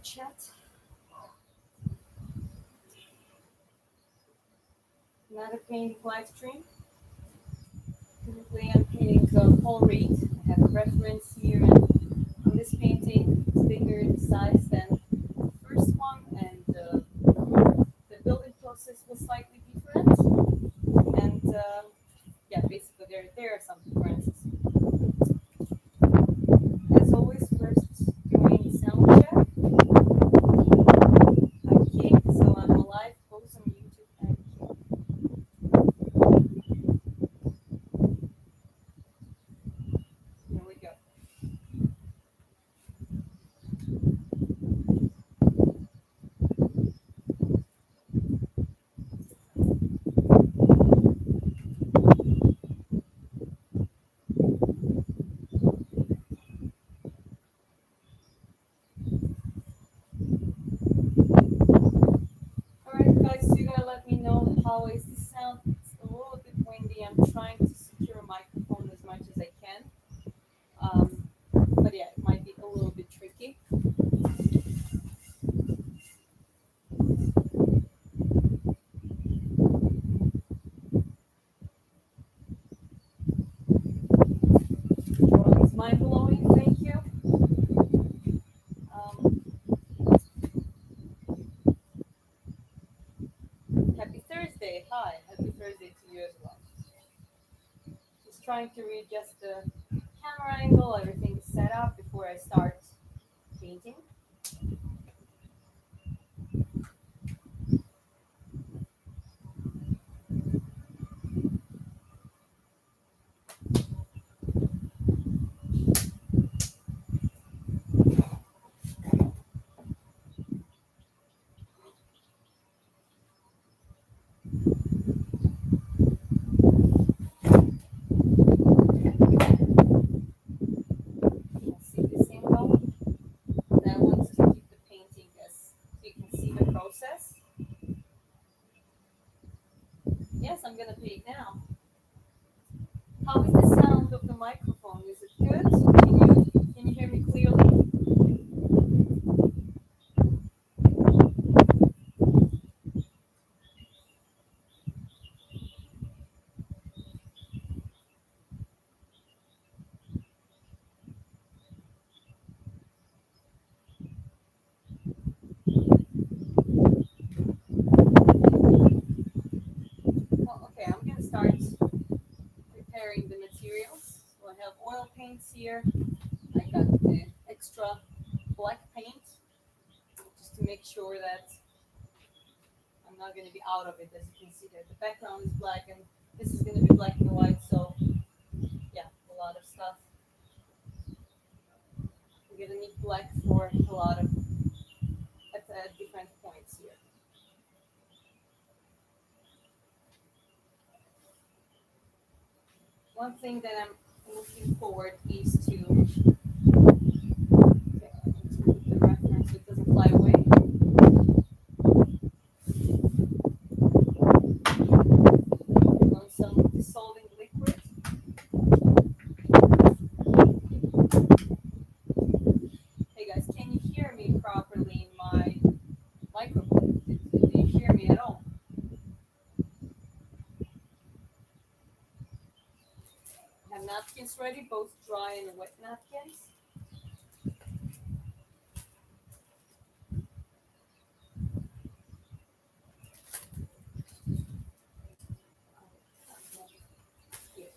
chat. Another painting live stream. Currently I'm painting Paul Reed. I have a reference here, and on this painting it's bigger in size than the first one, and the building process was slightly different. And yeah, basically there are some differences. As always, first doing sound check. Okay, so I'm alive both on YouTube and here we go. Alright guys, so you gotta let me know how is the sound. It's a little bit windy. I'm trying to secure a microphone as much as I can. But yeah, it might be a little bit tricky. It's mind blowing, thank you. Um, Happy Thursday. Hi, happy Thursday to you as well. Just trying to readjust the camera angle. Everything is set up before I start painting. See this angle. And I want to keep the painting as so you can see the process. Yes, I'm gonna paint now. How is the sound of the microphone? Is it good? Can you hear me clearly? Well, okay, I'm gonna start preparing the materials. So I have oil paints here. I got the extra black paint just to make sure that I'm not gonna be out of it. As you can see that the background is black and this is gonna be black and white. So yeah, a lot of stuff. We're gonna need black for a lot of at different points here. One thing that I'm looking forward is to okay, put the reference so it doesn't fly away. On some dissolving liquid. Hey guys, can you hear me properly in my microphone? Do you hear me at all? I have napkins ready, both dry and wet napkins. Here.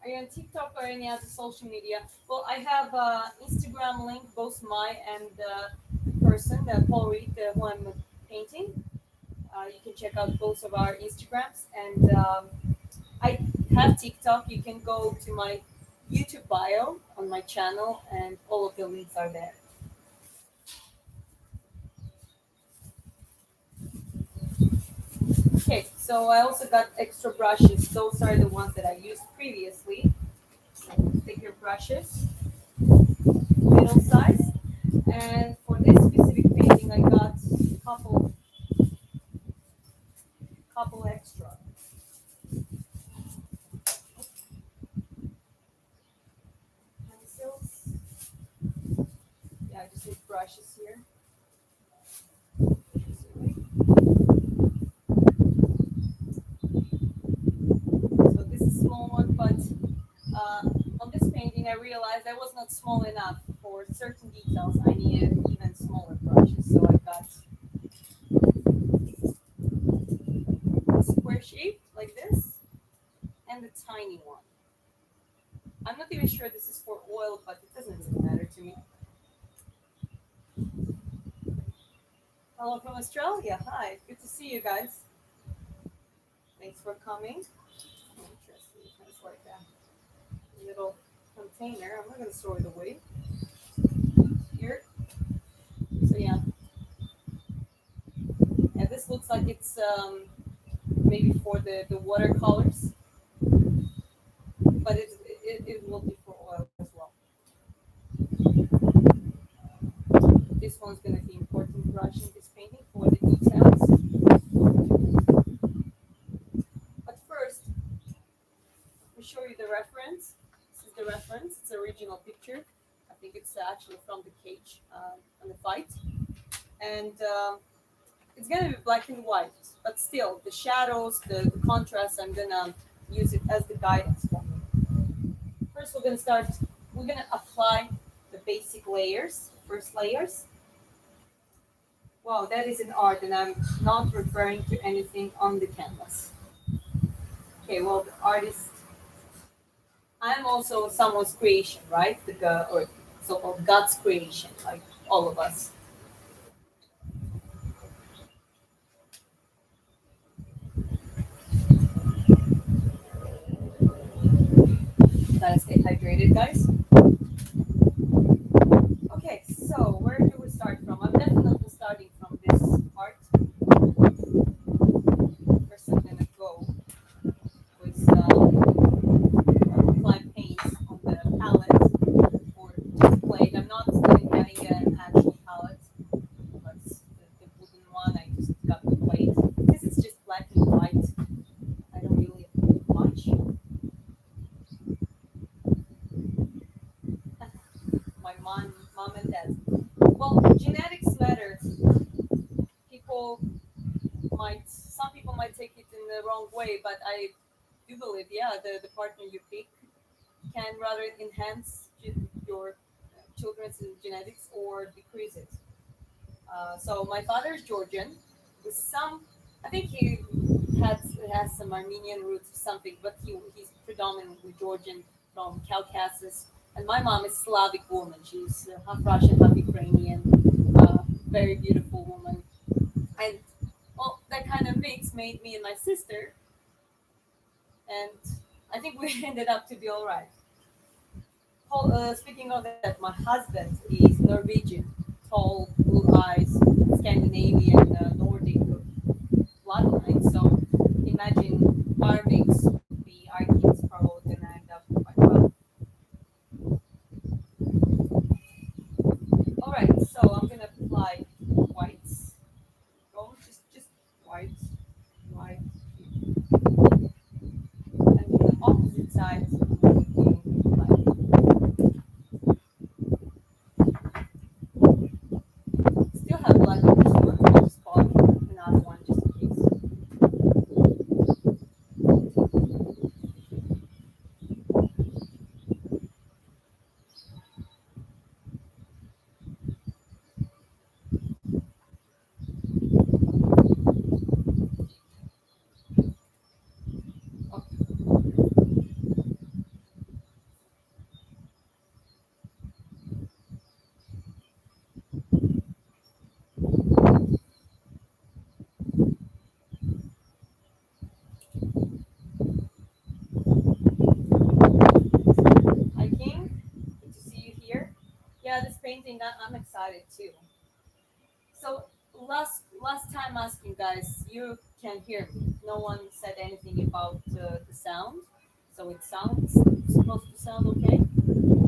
Are you on TikTok or any other social media? Well, I have Instagram link, both my and the person, the Paul Reed, who I'm painting. You can check out both of our Instagrams. And I have TikTok. You can go to my YouTube bio on my channel, and all of the links are there. Okay, so I also got extra brushes. Those are the ones that I used previously. Thicker brushes, middle size. And for this specific painting, I got a couple extra. some brushes here. So this is a small one, but uh, on this painting I realized I was not small enough. For certain details I needed even smaller brushes. So I got a square shape like this and a tiny one. I'm not even sure this is for oil, but it doesn't really matter to me. Hello from Australia. Hi, good to see you guys. Thanks for coming. Interesting. It's like a little container. I'm not gonna store it away here. So yeah, and this looks like it's maybe for the watercolors, but it will be for oil as well. This one's gonna be important brush in this painting for the details. But first, we show you the reference. This is the reference. It's the original picture. I think it's actually from the cage on the fight, and it's gonna be black and white. But still, the shadows, the contrast, I'm gonna use it as the guidance for me. First, we're gonna start. We're gonna apply the basic layers. First layers. Wow, that is an art, and I'm not referring to anything on the canvas. Okay, well, the artist. I'm also someone's creation, right? Or so-called God's creation, like all of us. Gotta stay hydrated, guys. Okay, so where do we start from? I'm definitely starting from this part. First, I'm gonna go with apply paint on the palette or just plate. I'm not even having an actual palette, but the wooden one. I just got the plate. This is just black and white. I don't really do much. My mom and dad. Well, genetics matter. People some people might take it in the wrong way, but I do believe, yeah, the partner you pick can rather enhance your children's genetics or decrease it. So my father is Georgian, with some, I think he has some Armenian roots or something, but he's predominantly Georgian from Caucasus. And my mom is Slavic woman. She's half Russian, half Ukrainian, very beautiful woman. And well, that kind of mix made me and my sister, and I think we ended up to be all right. Speaking of that, my husband is Norwegian, tall, blue eyes, Scandinavian, Nordic bloodline. So imagine our mix would be our kids probably gonna end up quite well. All right, so I'm gonna apply whites. Oh, just whites, white, and the opposite side would be black. Still have black on this one. I'll just pop another one just in case. Okay. Hi King, good to see you here. Yeah, this painting I'm excited too. So last time asking guys, you can hear me. No one said anything about the sound, so it sounds supposed to sound okay.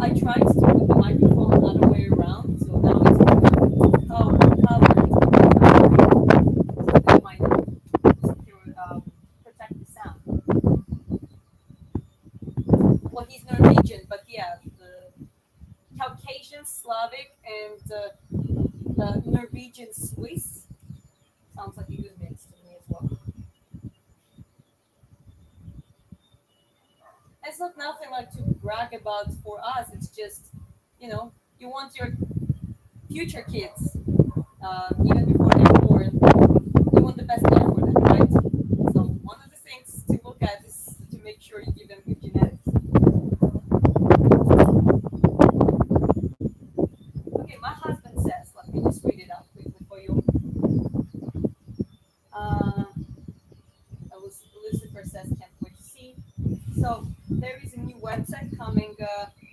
I tried to put the microphone other way around, so now it's covered so that might secure, protect the sound. Well, he's Norwegian, but yeah, Caucasian, Slavic, and Norwegian Swiss. Sounds like a good mix to me as well. It's not nothing like to brag about for us. It's just, you want your future kids, even before they're born, you want the best life for them, right? So one of the things to look at is to make sure you give them good genetics. Okay, my husband says, let me just read it out quickly for you. Uh, that was Lucifer says, can't wait to see. So there is a new website coming,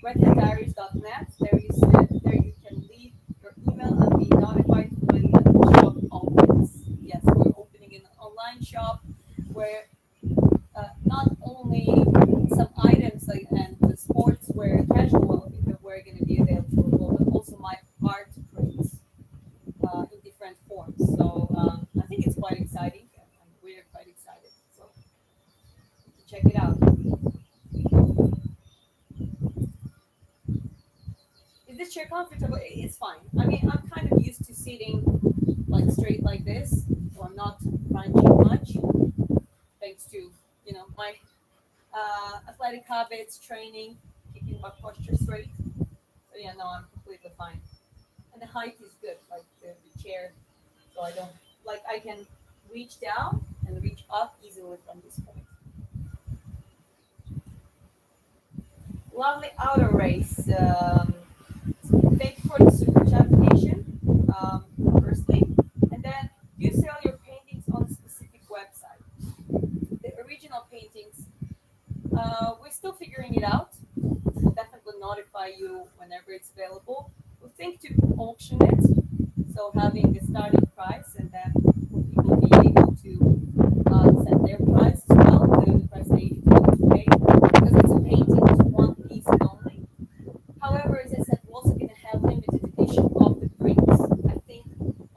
redheaddiaries.net. There you can leave your email and be notified when the shop opens. Yes, we're opening an online shop where not only some items like and the sportswear, casual wear going to be available, but also my art prints in different forms. So I think it's quite exciting, and we're quite excited. So check it out. Is this chair comfortable? It's fine. I mean, I'm kind of used to sitting like straight like this, so I'm not crunching much, thanks to my athletic habits, training, keeping my posture straight. So yeah, no, I'm completely fine. And the height is good, like the chair, so I don't like I can reach down and reach up easily from this point. Lovely outer race. Thank you for the super chat application, firstly, and then you sell your paintings on a specific website. The original paintings, we're still figuring it out. We'll definitely notify you whenever it's available. We think to auction it, so having a starting price, and then people be able to set their price as well, the price they want to pay, because it's a painting, it's one piece only. However, as I said, we're also going to have limited edition of the prints. I think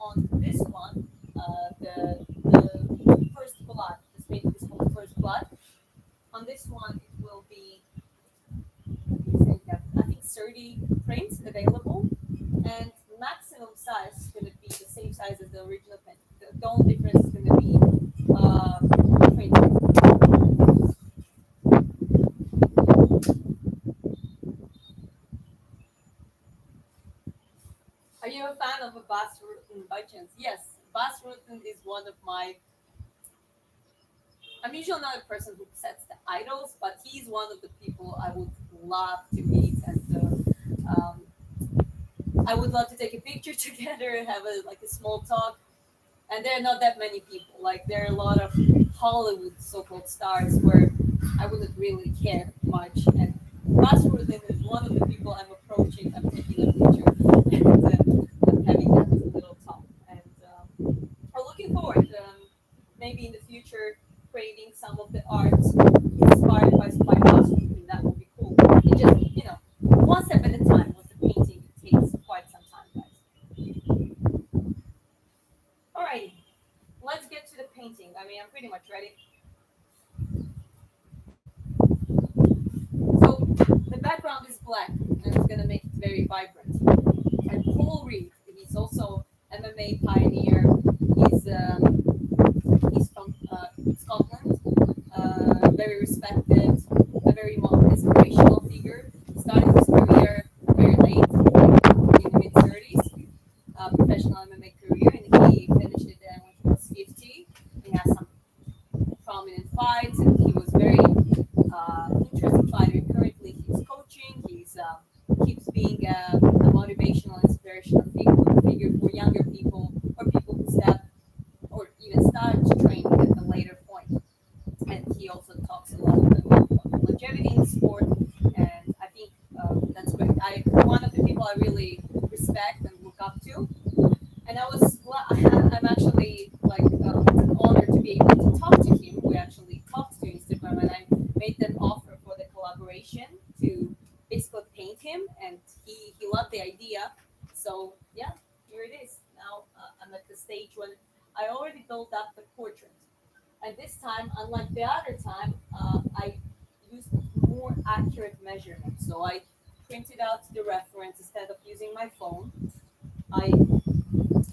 on this one, the first blood, this painting is called First Blood. On this one, it will be, I think 30 prints available, and maximum size is going to be the same size as the original print. The only difference is going to be printing. Are you a fan of a Bas Rutten by chance? Yes, Bas Rutten is one of my. I'm usually not a person who sets the idols, but he's one of the people I would love to meet, and I would love to take a picture together, have a small talk. And there are not that many people. Like there are a lot of Hollywood so-called stars where I wouldn't really care much. And Bas Rutten is one of the people I'm approaching. I'm taking a picture and I'm having that little talk. And I'm looking forward. Maybe in the future, creating some of the art inspired by Bas Rutten. That would be cool. It just one step at a time. With the painting, it takes quite some time, guys. Alrighty, let's get to the painting. I mean, I'm pretty much ready. So the background is black, and it's gonna make it very vibrant. And Paul Reed, he's also MMA pioneer. He's he's from Scotland, very respected, a very inspirational figure. Started his career very late, in the mid 30s, professional MMA career, and he finished it when he was 50. He has some prominent fights, and he was very interesting fighter. Currently, he's coaching. He's keeps being a motivational, inspirational figure for younger people or people who step or even start training at a later point. And he also talks a lot about longevity in the sport, and I think that's great. I One of the people I really respect and look up to, and I'm actually like it's an honor to be able to talk to him. We actually talked to Instagram, and I made that offer for the collaboration to basically paint him, and he loved the idea. So yeah, here it is. Now I'm at the stage when I already built up the portrait, and this time, unlike the other time, I used more accurate measurements. So I printed out the reference instead of using my phone. I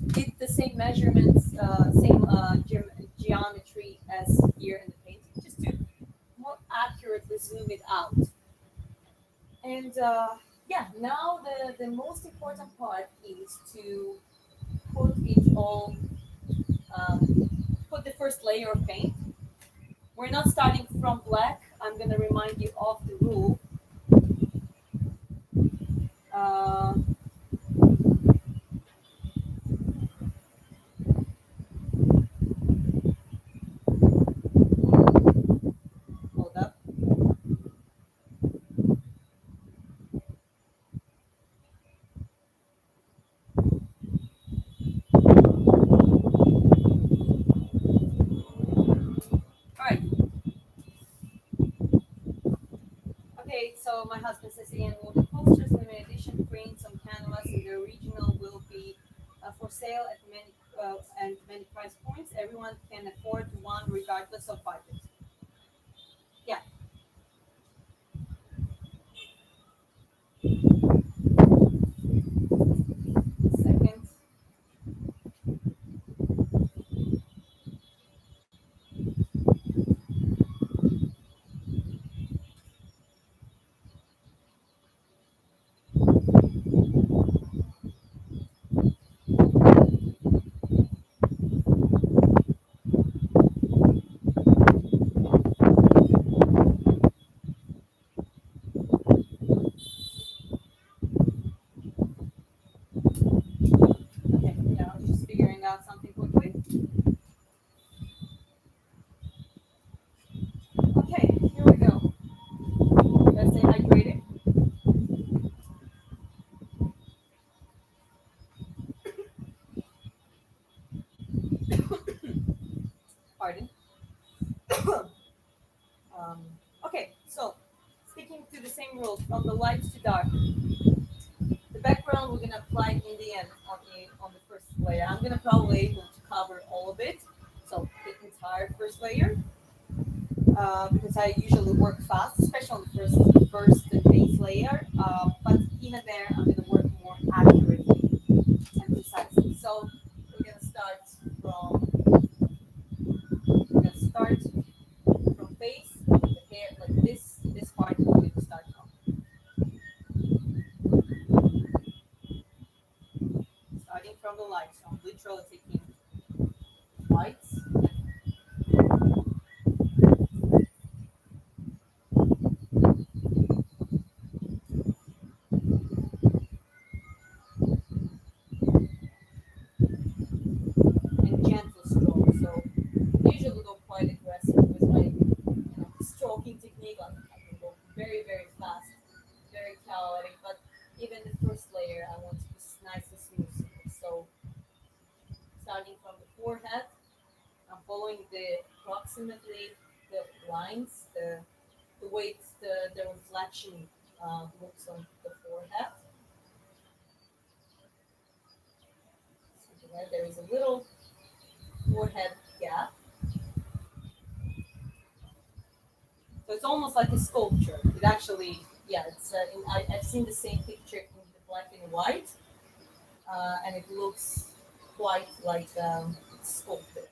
did the same measurements, same geometry as here in the painting, just to more accurately zoom it out. And yeah, now the most important part is to put it all, put the first layer of paint. We're not starting from black. I'm gonna remind you of the rule. Uh, hold up. All right. Okay, so my husband says again, will the posters limited edition prints on canvas in the original will be for sale at many price points. Everyone can afford one regardless of budget. Yeah, second. Okay, yeah, I was just figuring out something quickly. Okay, here we go. Let's stay hydrated. Pardon. Um, okay, so sticking to the same rules from the light to dark. The background we're gonna apply in the end on the first layer. I'm gonna probably able to cover all of it, so the entire first layer, because I usually work fast, especially on the first and base layer. But even there, I'm gonna work more accurately and precisely. So we're gonna start from we're gonna start from base, the hair like this part we're going to start from. Starting from the light. So I'm literally taking lights and gentle stroke. So I usually go quite aggressive with my stroking technique. I can go very, very fast, very chaotic. But even the first layer, I want to be nice and smooth. So starting from the forehead, I'm following the approximately the lines, the way the reflection looks on the forehead. So there is a little forehead gap. So it's almost like a sculpture. It actually, yeah, I've seen the same picture in the black and white, and it looks quite like sculpted.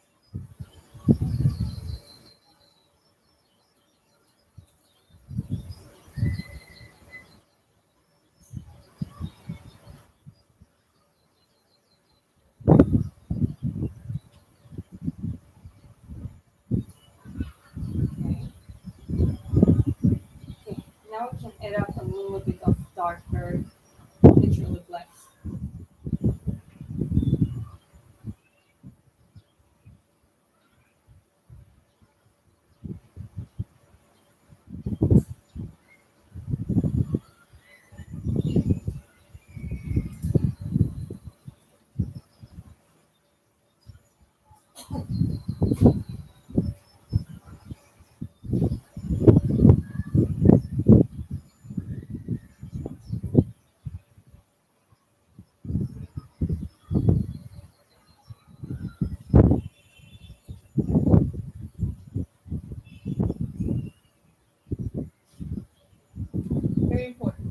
Okay. Okay. Now we can add up a little bit of darker, literally black.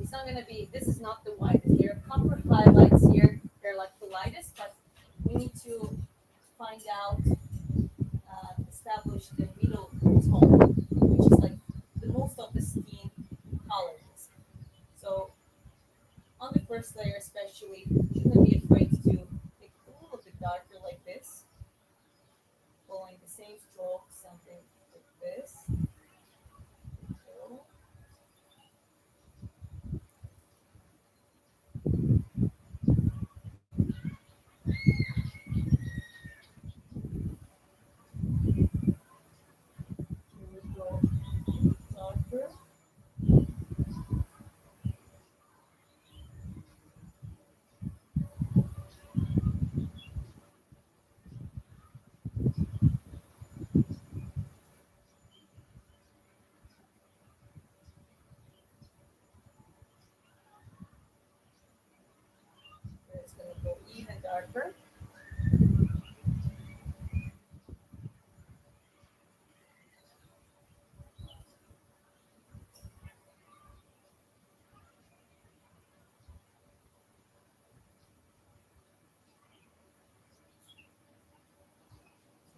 It's not gonna be. This is not the widest. There are copper highlights here. They're like the lightest, but we need to find out, establish the middle tone, which is like the most of the skin colors. So on the first layer, especially, you shouldn't be afraid to make it a little bit darker like this, following the same stroke, something like this. So, here we go darker. Here it's going to go even darker.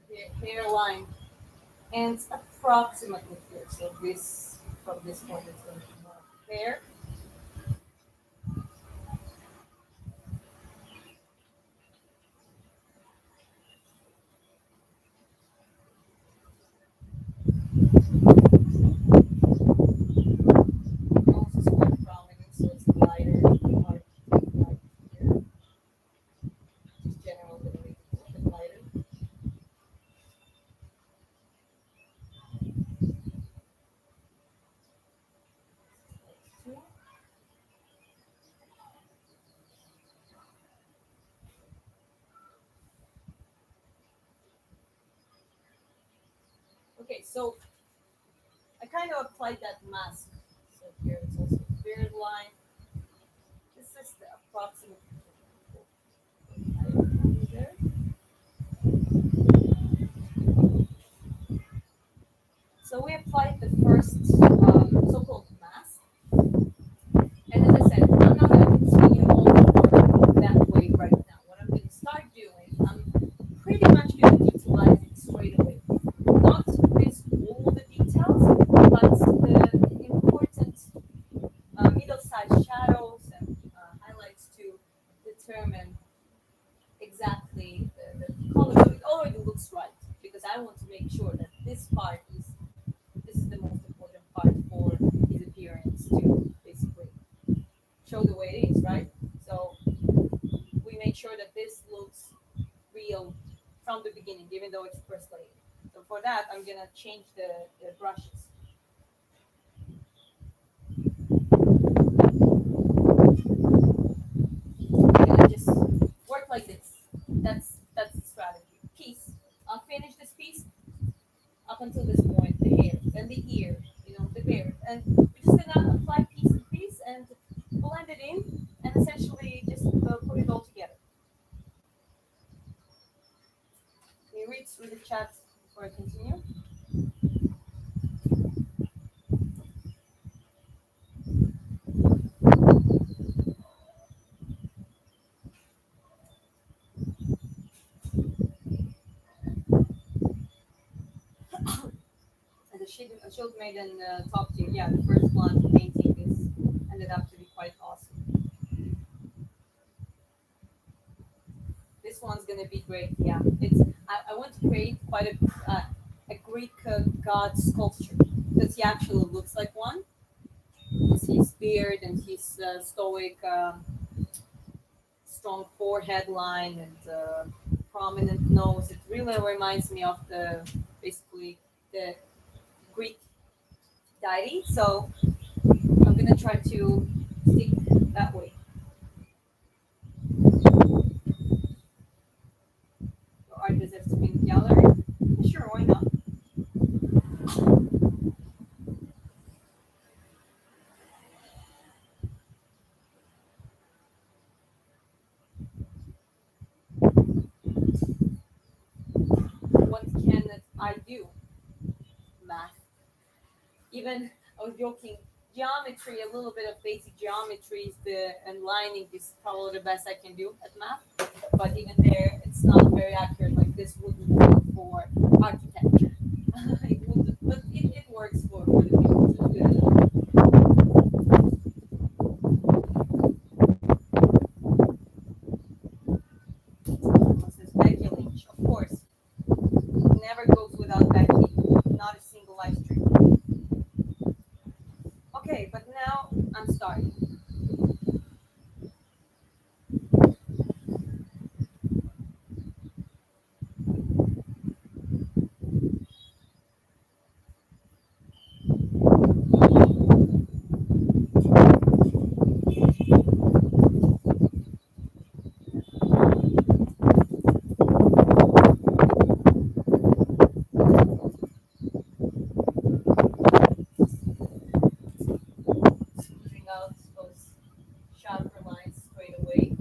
The hairline ends approximately here. So this, from this point, it's going to be more there. Nose is quite prominent, so it's lighter part right here. Just general, going to make it a little bit lighter. Two. Okay, so I kind of applied that mask. So here it's also beard line. This is the approximate there. So we applied the first, so-called mask. And as I said, I'm not going to continue all the work that way right now. What I'm going to start doing, I'm pretty much going to utilize it straight away. Not with all the details, but the important, middle-sized shadows and, highlights to determine exactly the color. So it already looks right because I want to make sure that this is the most important part for his appearance to basically show the way it is, right? So we make sure that this looks real from the beginning, even though it's first layer. So for that, I'm gonna change the brushes. I'm gonna just work like this. That's the strategy. Piece. I'll finish this piece up until this point, the hair, then the ear, the beard, and we're just gonna apply piece and piece and blend it in, and essentially just, put it all together. Can you read through the chat before I continue? And the shield maiden, talked to you. Yeah, the first one painting is ended up to be quite awesome. This one's gonna be great. Yeah, I want to create quite a Greek, god sculpture because he actually looks like one. With his beard and his, stoic, strong forehead line and, prominent nose. It really reminds me of the basically the Greek deity. So I'm gonna try to stick that way. The art deserves to be in the gallery. Sure, why not? What can I do? Math. Even I was joking. Geometry, a little bit of basic geometry is the and lining is probably the best I can do at math. But even there, it's not very accurate. Like this wouldn't work for architecture. It would, but it works for the people to do it. It says Becky Lynch, of course, never goes without Becky. Not a single live stream. Okay, but now I'm starting. Smoothing out those sharper lines straight away.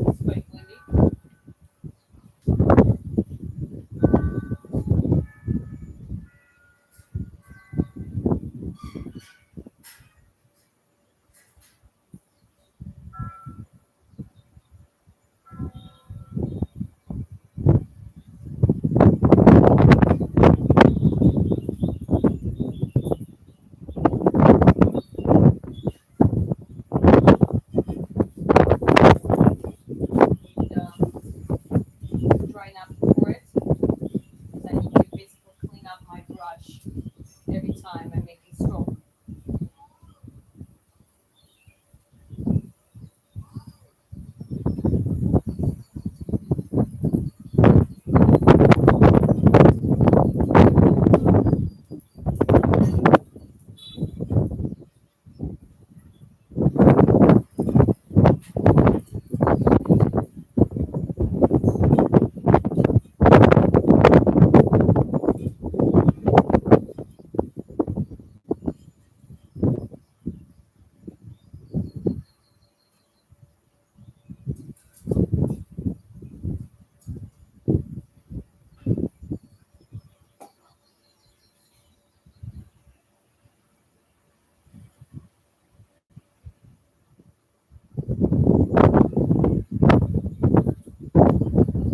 It's quite windy. Need dry napkin for it. Because I need to basically clean up my brush every time I make a stroke.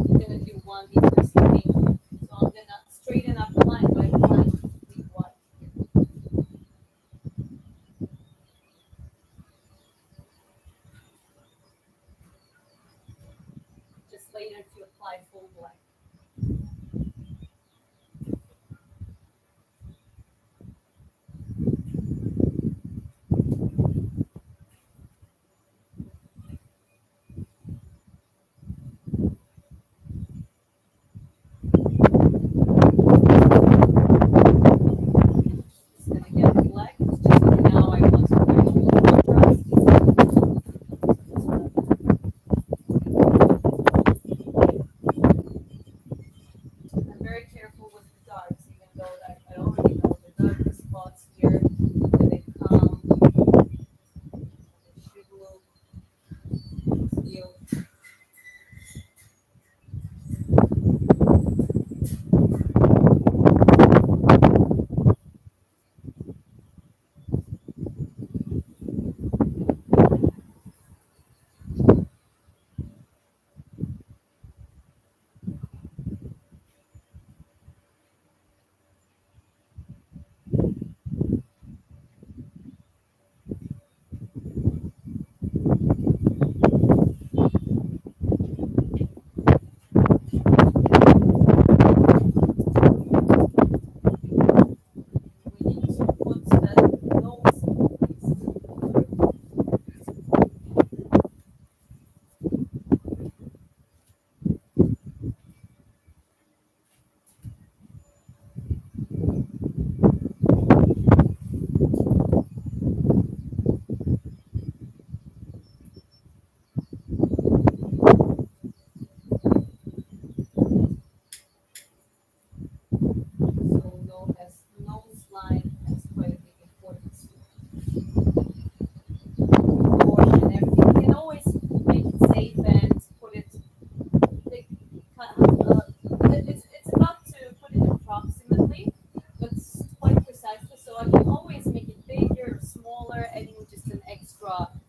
I'm gonna do one difference pink. So I'm gonna straighten up the line by applying complete white here. Just later to apply full black. It's gonna get black. It's just that now I want to create a little contrast. So this one.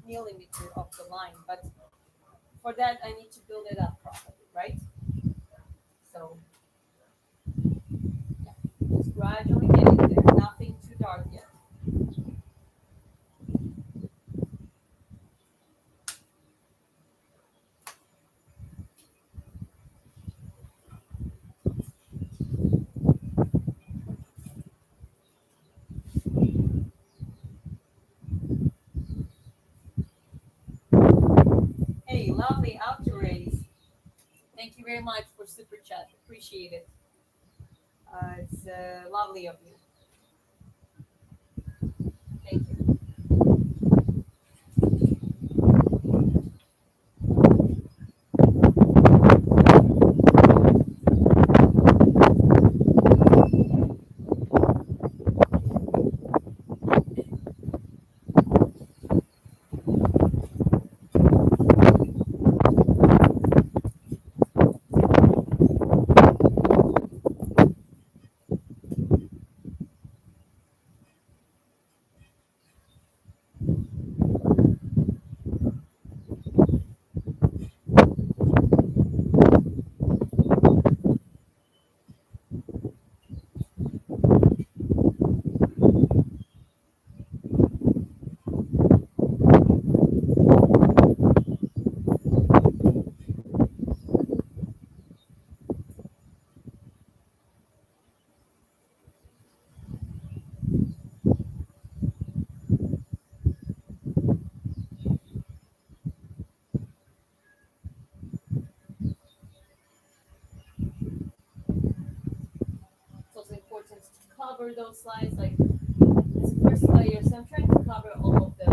millimeter of the line. But for that, I need to build it up properly, right? So yeah, just gradually getting there. Nothing too dark yet. Hey, lovely outdoor race. Thank you very much for super chat. Appreciate it. It's lovely of you. Thank you. It's also important to cover those lines. Like this first layer, so I'm trying to cover all of the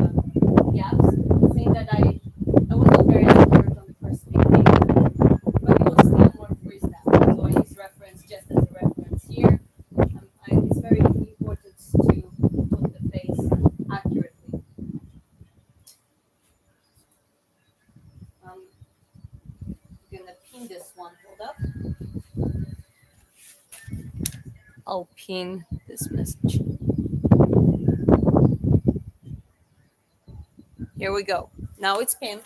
gaps. Saying that I was not very accurate on the first painting, but it was still more freestyle. So I use reference just as a reference here. It's very important to put the face accurately. I'm gonna pin this one. Hold up. I'll pin this message. Here we go. Now it's pinned.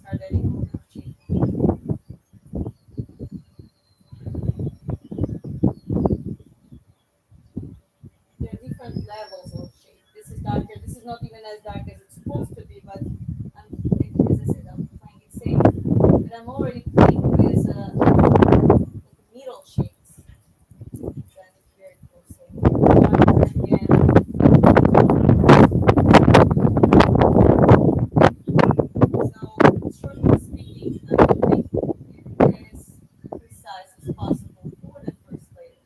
Start editing. There are different levels of shade. This is darker. This is not even as dark as it's supposed to be, but as I said, I'm playing it safe. But I'm already playing with like middle shades. That is very cool. So darker again. So shortly speaking, I'm making it as precise as possible for the first layer.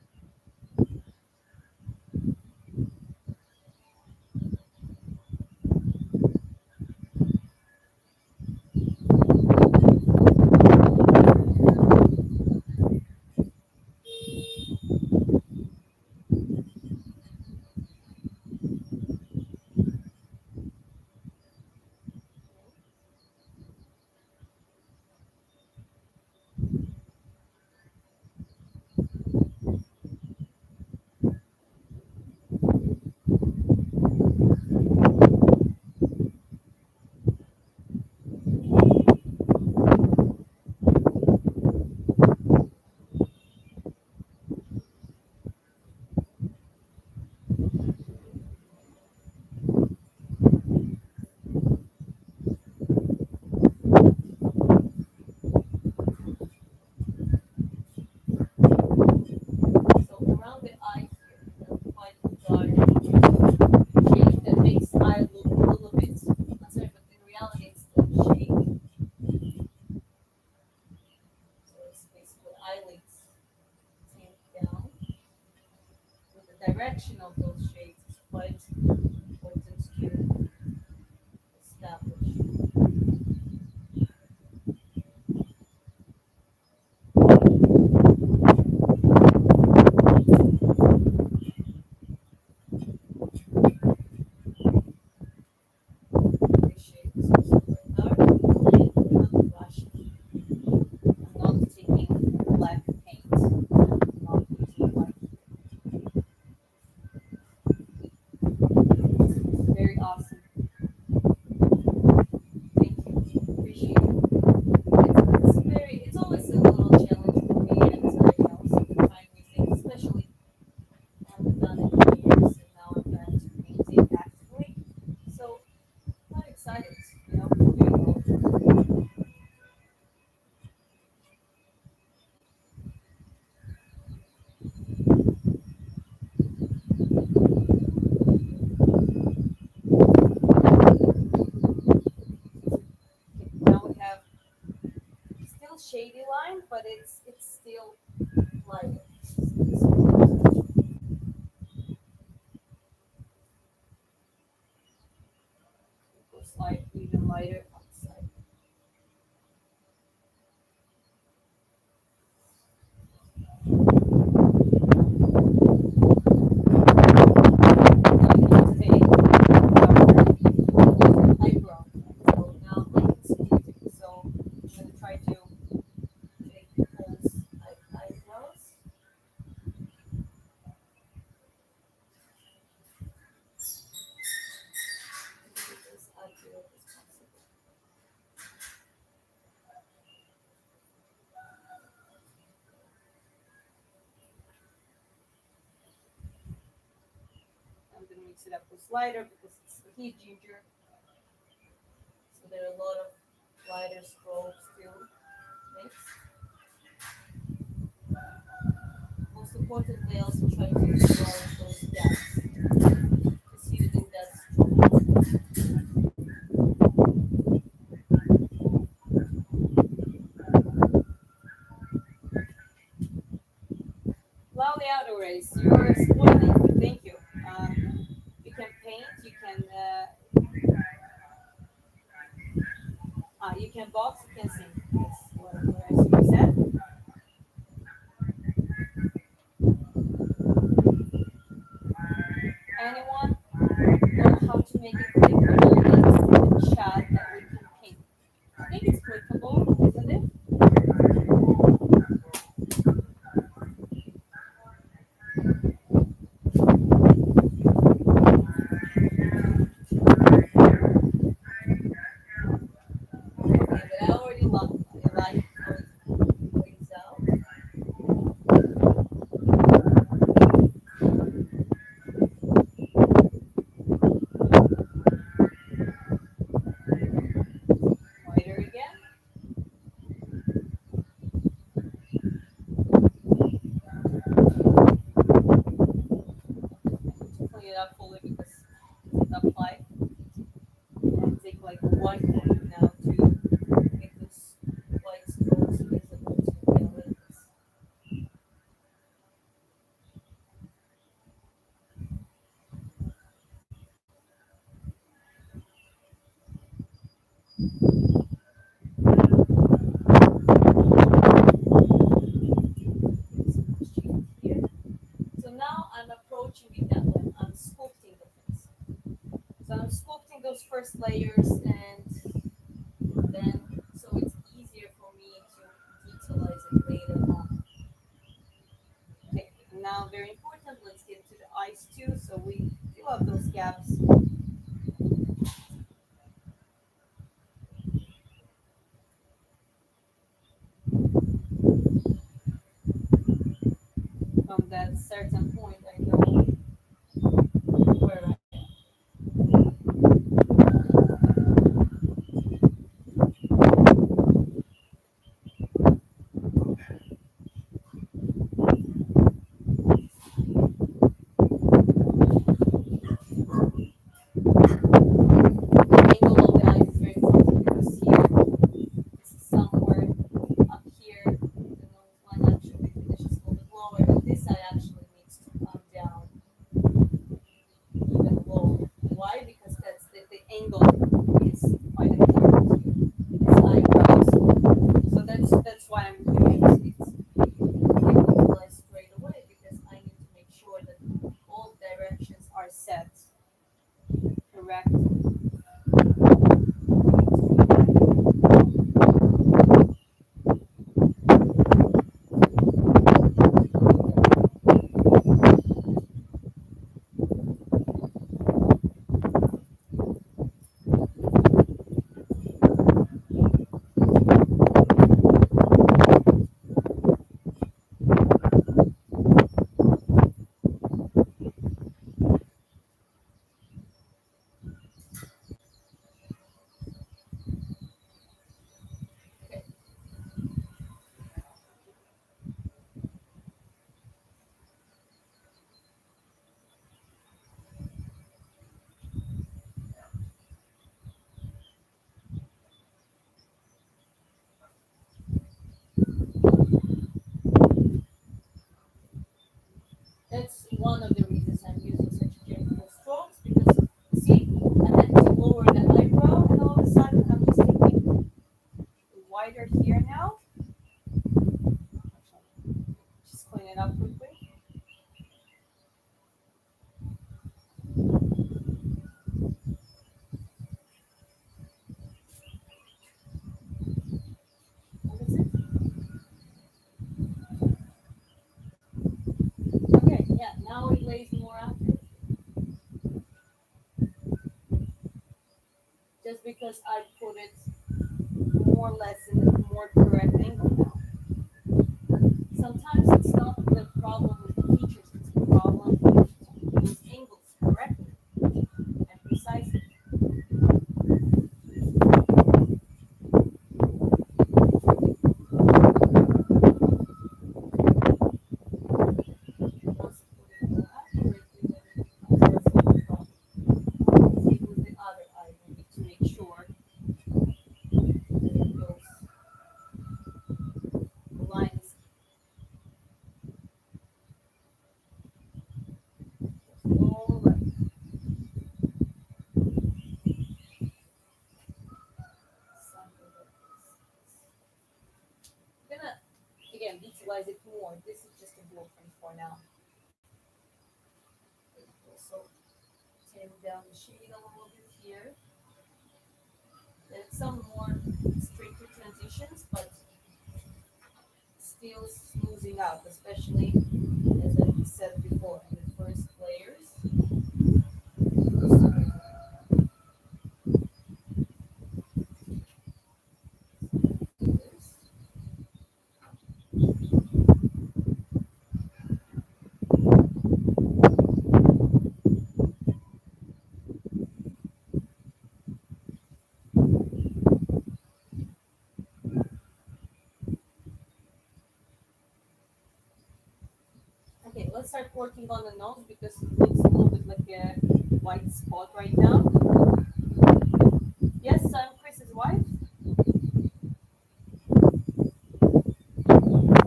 excited, doing. Now we have still shady line, but it's still lighter. It goes light, even lighter outside. Now you take our eyebrow. So now I can see it. So I'm gonna try to take Cole's eyebrows. Make it as accurate as possible. I'm gonna mix it up with lighter because it's heat ginger. So there are a lot of lighter strokes to mix. Most importantly, I also try to enlarge those gaps because you think that's lovely outer race. You're spoiling. Thank you. You can paint. You can box. You can sing. That's what I said. Anyone know how to make it clickable in the chat that we can paint? I think it's clickable, isn't it? Okay, but I already like how it brings out. Lighter again. To clean it up fully because it's applied. And take like one point now to make those white strokes visible to the lens. Here. So now I'm approaching it that way. I'm sculpting the face. So I'm sculpting those first layers and then so it's easier for me to detailize it later on. Okay, now very important, let's get to the eyes too. So we fill up those gaps from that certain point. I know where I angle of the eyes is very important because here it's somewhere up here. The nose line actually finishes a little bit lower, but this eye actually needs to come Now it lays more accurate just because I put it more or less in a more correct angle now. Sometimes it's not the problem with the features, it's the problem with those angles correctly and precisely. Once you put it accurately, then it becomes less of a problem. Same with the other eye, we need to make sure that those lines all right. Something like this. I'm gonna again detailize it more. This is just a blueprint for now. Also tame down the shade a little bit here. There's some more stricter transitions, but still smoothing out, especially as I said before, in the first layers. Okay, let's start working on the nose because it looks a little bit like a white spot right now. Yes, I'm Chris's wife.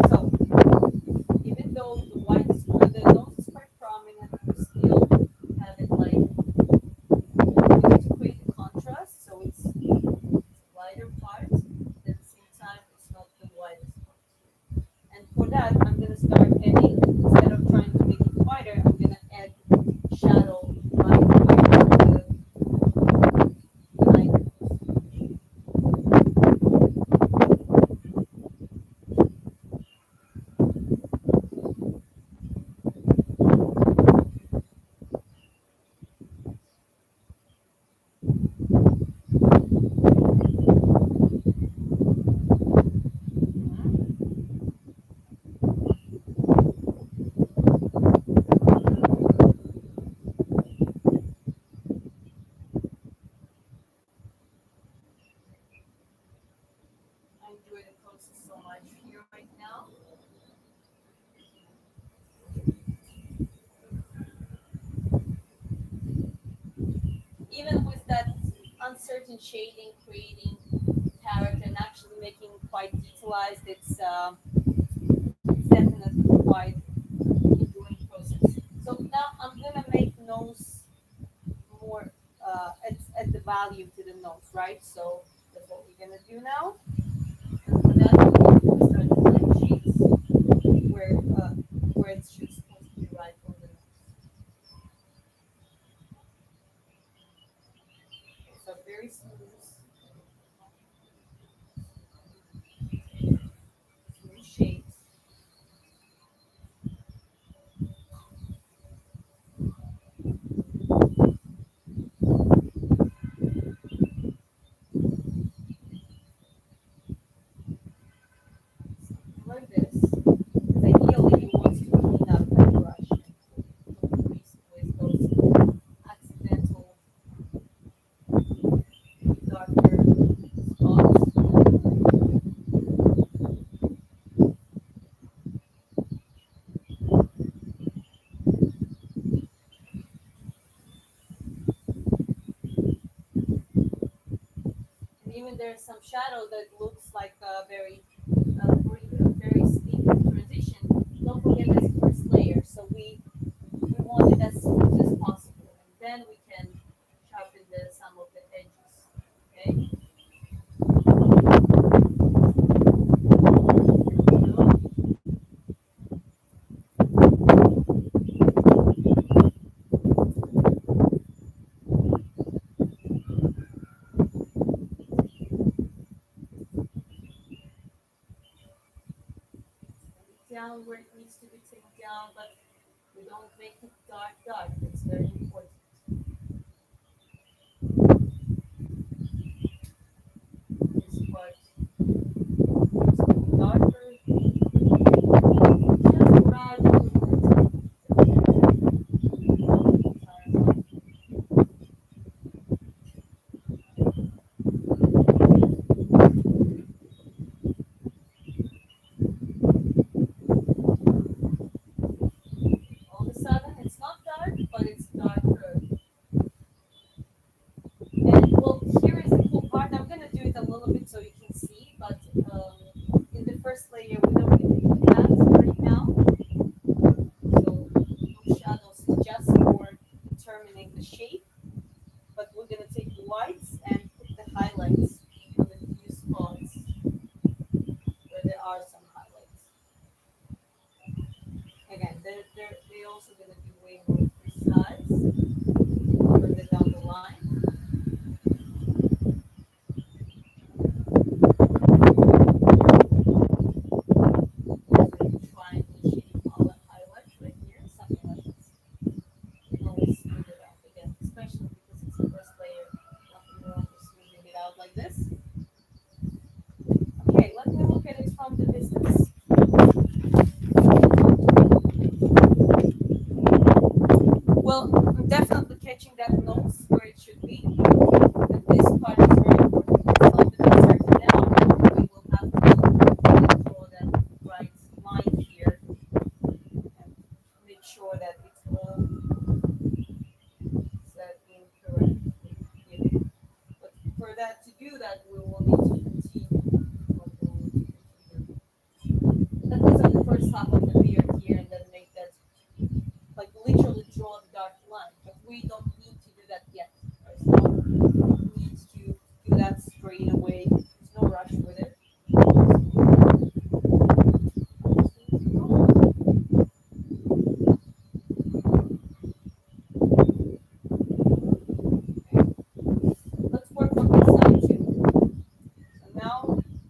So even though the white or the nose is quite prominent, we still have it like we need to create a contrast so it's lighter part. At the same time, it's not the widest part. And for that, I'm gonna start adding instead of trying to make it wider, I'm gonna add shadow right where the line goes. I enjoy the process so much here right now. Even with that uncertain shading, creating character and actually making quite detailized, it's definitely quite enjoying process. So now I'm gonna make nose more at the value to the nose, right? So that's what we're gonna do now. And for that, we're gonna start applying shades where uh, where it should supposed to be right on the nose. So very smooth shades. Like this. Because ideally you want to clean up that brush and don't waste with those accidental darker spots. And even there's some shadow that looks like a very steep transition. Don't forget that's first layer, so we want it as smooth as possible, and then we can sharpen some of the edges. Okay. Down where it needs to be taken down, but We don't make it dark, dark. It's very important. This part needs to be darker, just gradually. All of a sudden, it's not dark, but it's darker. And well, here is the cool part. I'm gonna do it a little bit so you can see, but in the first layer, we don't really do that right now. So no shadows, just for determining the shape. But we're gonna take the whites and put the highlights on the few spots where there are some highlights. Again, they're also gonna be way more precise further down the line. So you triangle shape all that highlights right here, something like this. You can always smooth it out again, especially because it's the first layer. Nothing wrong with smoothing it out like this. Okay, let me look at it from the distance. Well, I'm definitely catching that nose where it should be. And this part is very important because on the dessert now, we will have to draw that right line here and make sure that it's all set in correctly here. But for that to do that, we will need to continue. What we will need to continue. That was on the first half of the beard here and then make that like literally draw the dark line. But we don't need to do that yet. There's no need to do that straight away. There's no rush with it. Let's work on this side too. So now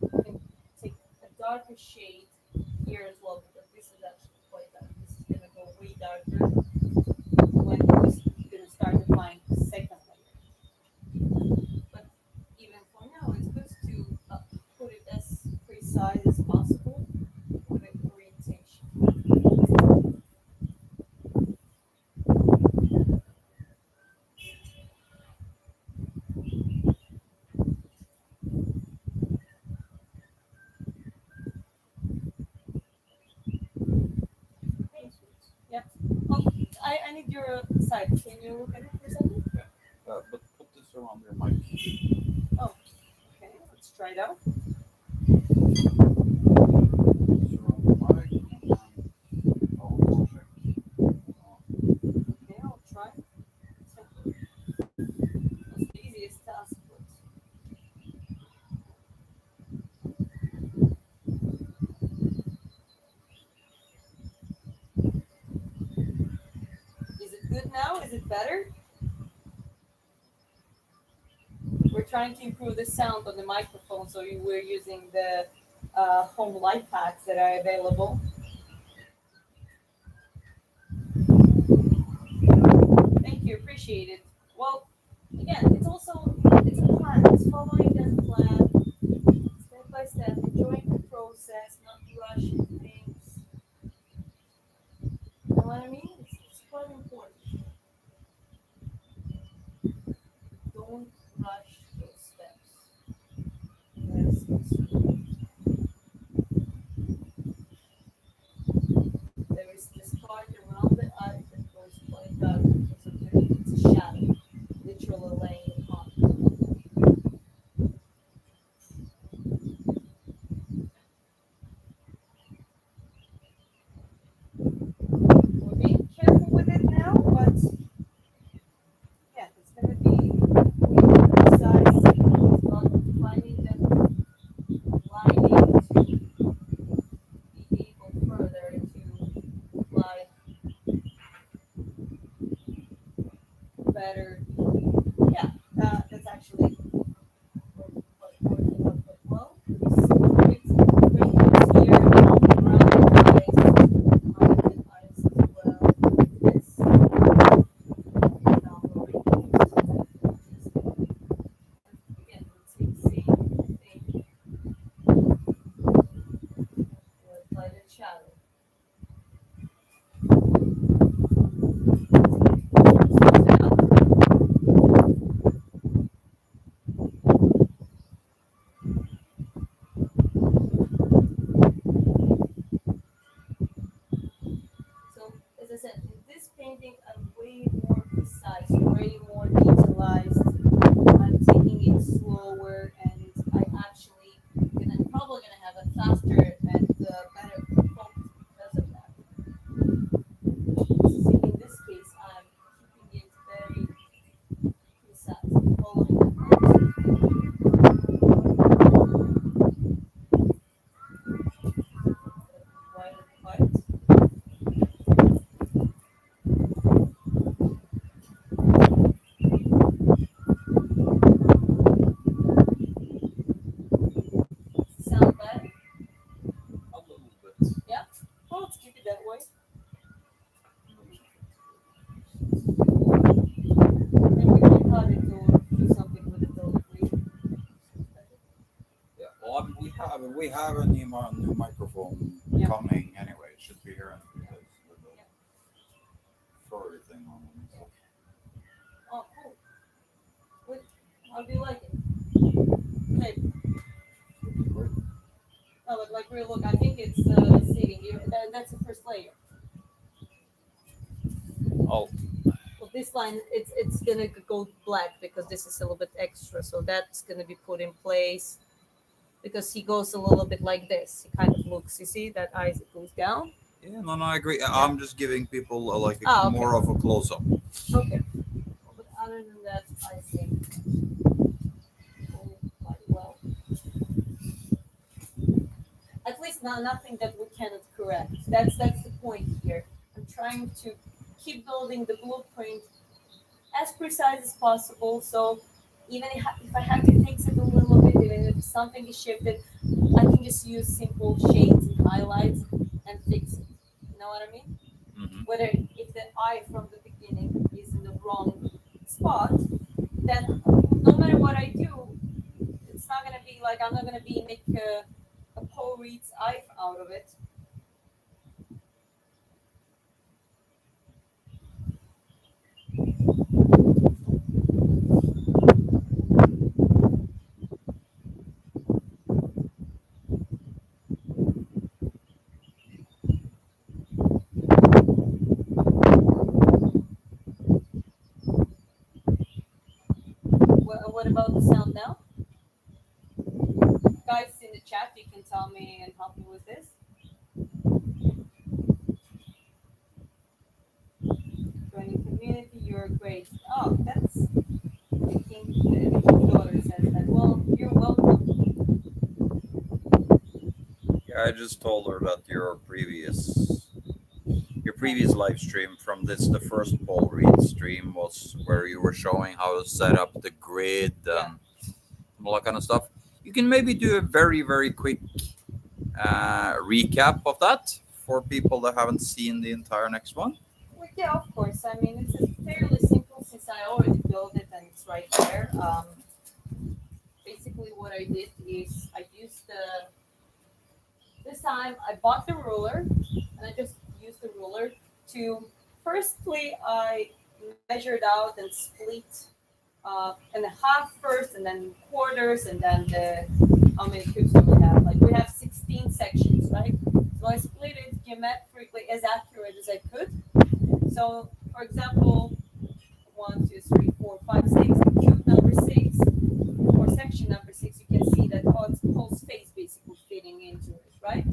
we can take a darker shade here as well because this is actually quite dark. This is gonna go way darker when we're gonna start applying the second layer. But even for now, it's good to put it as precise as possible with the orientation. Yeah. Oh, I need your side. Can you look at it for a second? Yeah. But put this around your mic. Oh, okay. Let's try it out. This around the mic and I'll check. Okay, I'll try. It's the easiest task, but is it good now? Is it better? We're trying to improve the sound on the microphone, so we're using the home life hacks that are available. Thank you, appreciate it. Well, again, it's a plan. It's following that plan step by step, enjoying the process, not rushing things. You know what I mean? It's quite important. Don't rush those steps. There is this part around the eye that goes quite dark because it's a shadow, literally laying upon. shadow. Smooth out. So as I said, in this painting, I'm way more precise, way more detailized. I'm taking it slower, and I actually probably gonna have a faster and better focus because of that. So in this case, I'm keeping it very precise, following the prompt. White and white. Sound better? A little bit. Yeah. Well, let's keep it that way. Then we can cut it or do something with it though. Yeah. Well, we have a new microphone Yeah. coming anyway. It should be here in a few days with the Yeah. furry thing on it and stuff. Oh, cool. What? How do you like it? Hey, Looks great. oh, but like real look, I think it's seating. That's the first layer. Oh, Well, this line it's gonna go black because this is a little bit extra, so that's gonna be put in place because he goes a little bit like this. He kind of looks. You see that eyes it goes down. yeah, no, no, I agree. Yeah. I'm just giving people like Ah, okay. more of a close up. Okay. But other than that, I think going quite well. At least not nothing that we cannot correct. That's the point here. I'm trying to keep building the blueprint as precise as possible. So even if I have to fix it a little bit, even if something is shifted, I can just use simple shades and highlights and fix it. You know what I mean? Hmm. Whether if the eye from the beginning is in the wrong spot, then no matter what I do, it's not gonna be like I'm not gonna be make a Paul Reed's eye out of it. What about the sound now? Guys in the chat, you can tell me and help me with this. Joining community, you're great. Oh, that's the king's daughter says that. Well, you're welcome. Yeah, I just told her that your previous live stream from this the first Paul Reed stream was where you were showing how to set up the grid Yeah. and all that kind of stuff. You can maybe do a very very quick recap of that for people that haven't seen the entire next one. Well, yeah, of course. I mean, it's a fairly simple since I already built it and it's right there. Basically, what I did is I used the this time I bought the ruler and I just used the ruler to firstly I measured out and split in the half first and then quarters and then how many cubes do we have? Like we have 16 sections, right? So I split it geometrically as accurate as I could. So for example, one, two, three, four, five, six, cube number six or section number six, you can see that it's whole space basically fitting into it, right?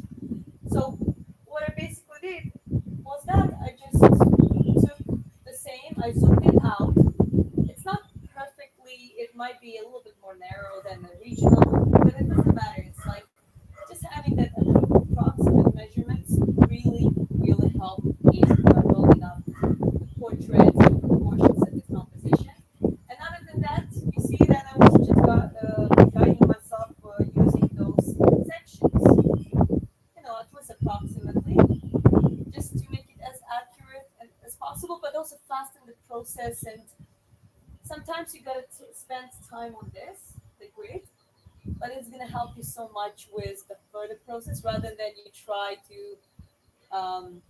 So what I basically did was that I just took the same, I zoomed it out. It's not perfectly, it might be a little bit more narrow than the regional, but it doesn't matter. It's like just having that approximate measurements really help in building up the portraits, the proportions, and the composition. And other than that, you see that I was just guiding myself using those sections. It was approximately just to make it as accurate as possible, but also fasten the process. And sometimes you gotta spend time on this, the grid, but it's gonna help you so much with the further process rather than you try to um,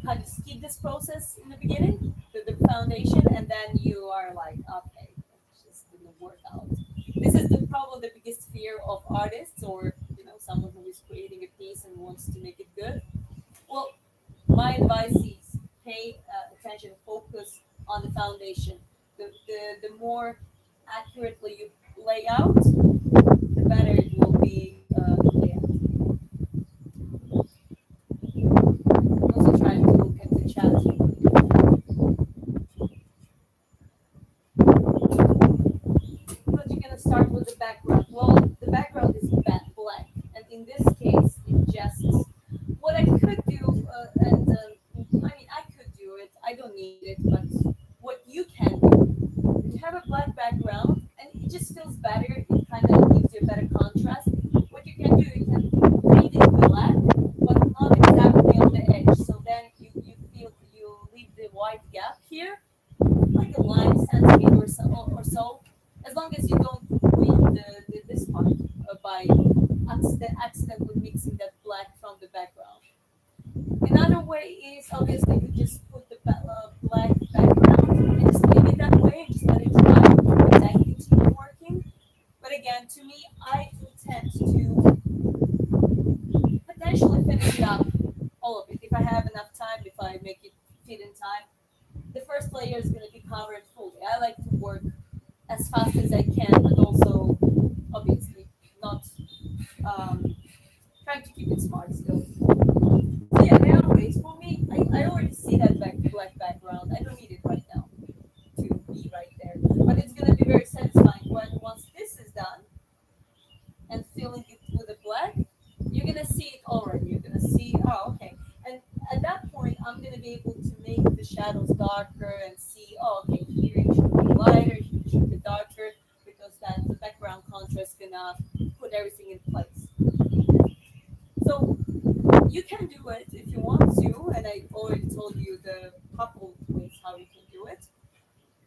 kind of skip this process in the beginning, the foundation, and then you are like, okay, it just didn't work out. This is probably the biggest fear of artists, or someone who is creating a piece and wants to make it good. Well, my advice is pay attention, focus on the foundation. The more accurately you lay out, the better it will be in the end. I'm also trying to look at the chat. But you're gonna start with the background. Well, the background is black, and in this case, it just what I could do, and I mean, I could do it. I don't need it, but what you can do, if you have a black background, and it just feels better. It kind of gives you a better contrast. What you can do, you can paint it black, but not exactly on the edge. So then you leave the white gap here like a line centimeter or so, as long as you don't ruin this part by accidentally mixing that black from the background. Another way is obviously you just put the black background and just leave it that way and just let it dry. Exactly, it's not working. But again, to me, I do tend to potentially finish it up, all of it, if I have enough time, if I make it fit in time. The first layer is going to be covered fully. I like to work as fast as I can, but also obviously not um, trying to keep it smart still. So yeah, there are ways for me. I already see that black background. I don't need it right now to be right there, but it's going to be very satisfying when once this is done and filling it with the black, you're gonna see it already. You're gonna see, oh, okay. And at that point, I'm gonna be able to make the shadows darker and see, oh, okay, here it should be lighter, here it should be darker, because then the background contrast gonna put everything in place. So you can do it if you want to, and I already told you the couple ways how you can do it.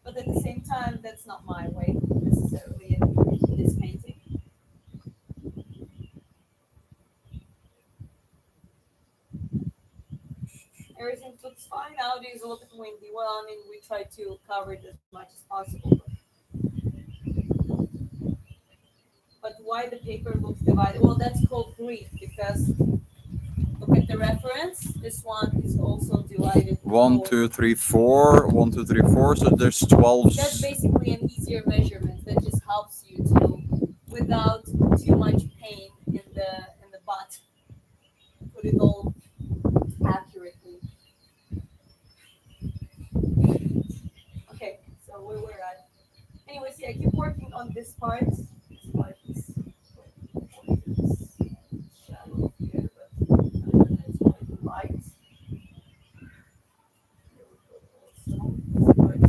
But at the same time, that's not my way necessarily in this painting. Everything looks fine. Nowadays, a little bit windy. Well, I mean, we try to cover it as much as possible. But why the paper looks divided? Well, that's called grief because look at the reference. This one is also divided in One, four. two, three, four. One, two, three, four. So there's 12. That's basically an easier measurement that just helps you to, without too much pain in the butt, put it all accurately. Okay, so where we're at. Anyways, yeah, keep working on this part. This part is shallow here, but it's quite light. Here we go. Also, this part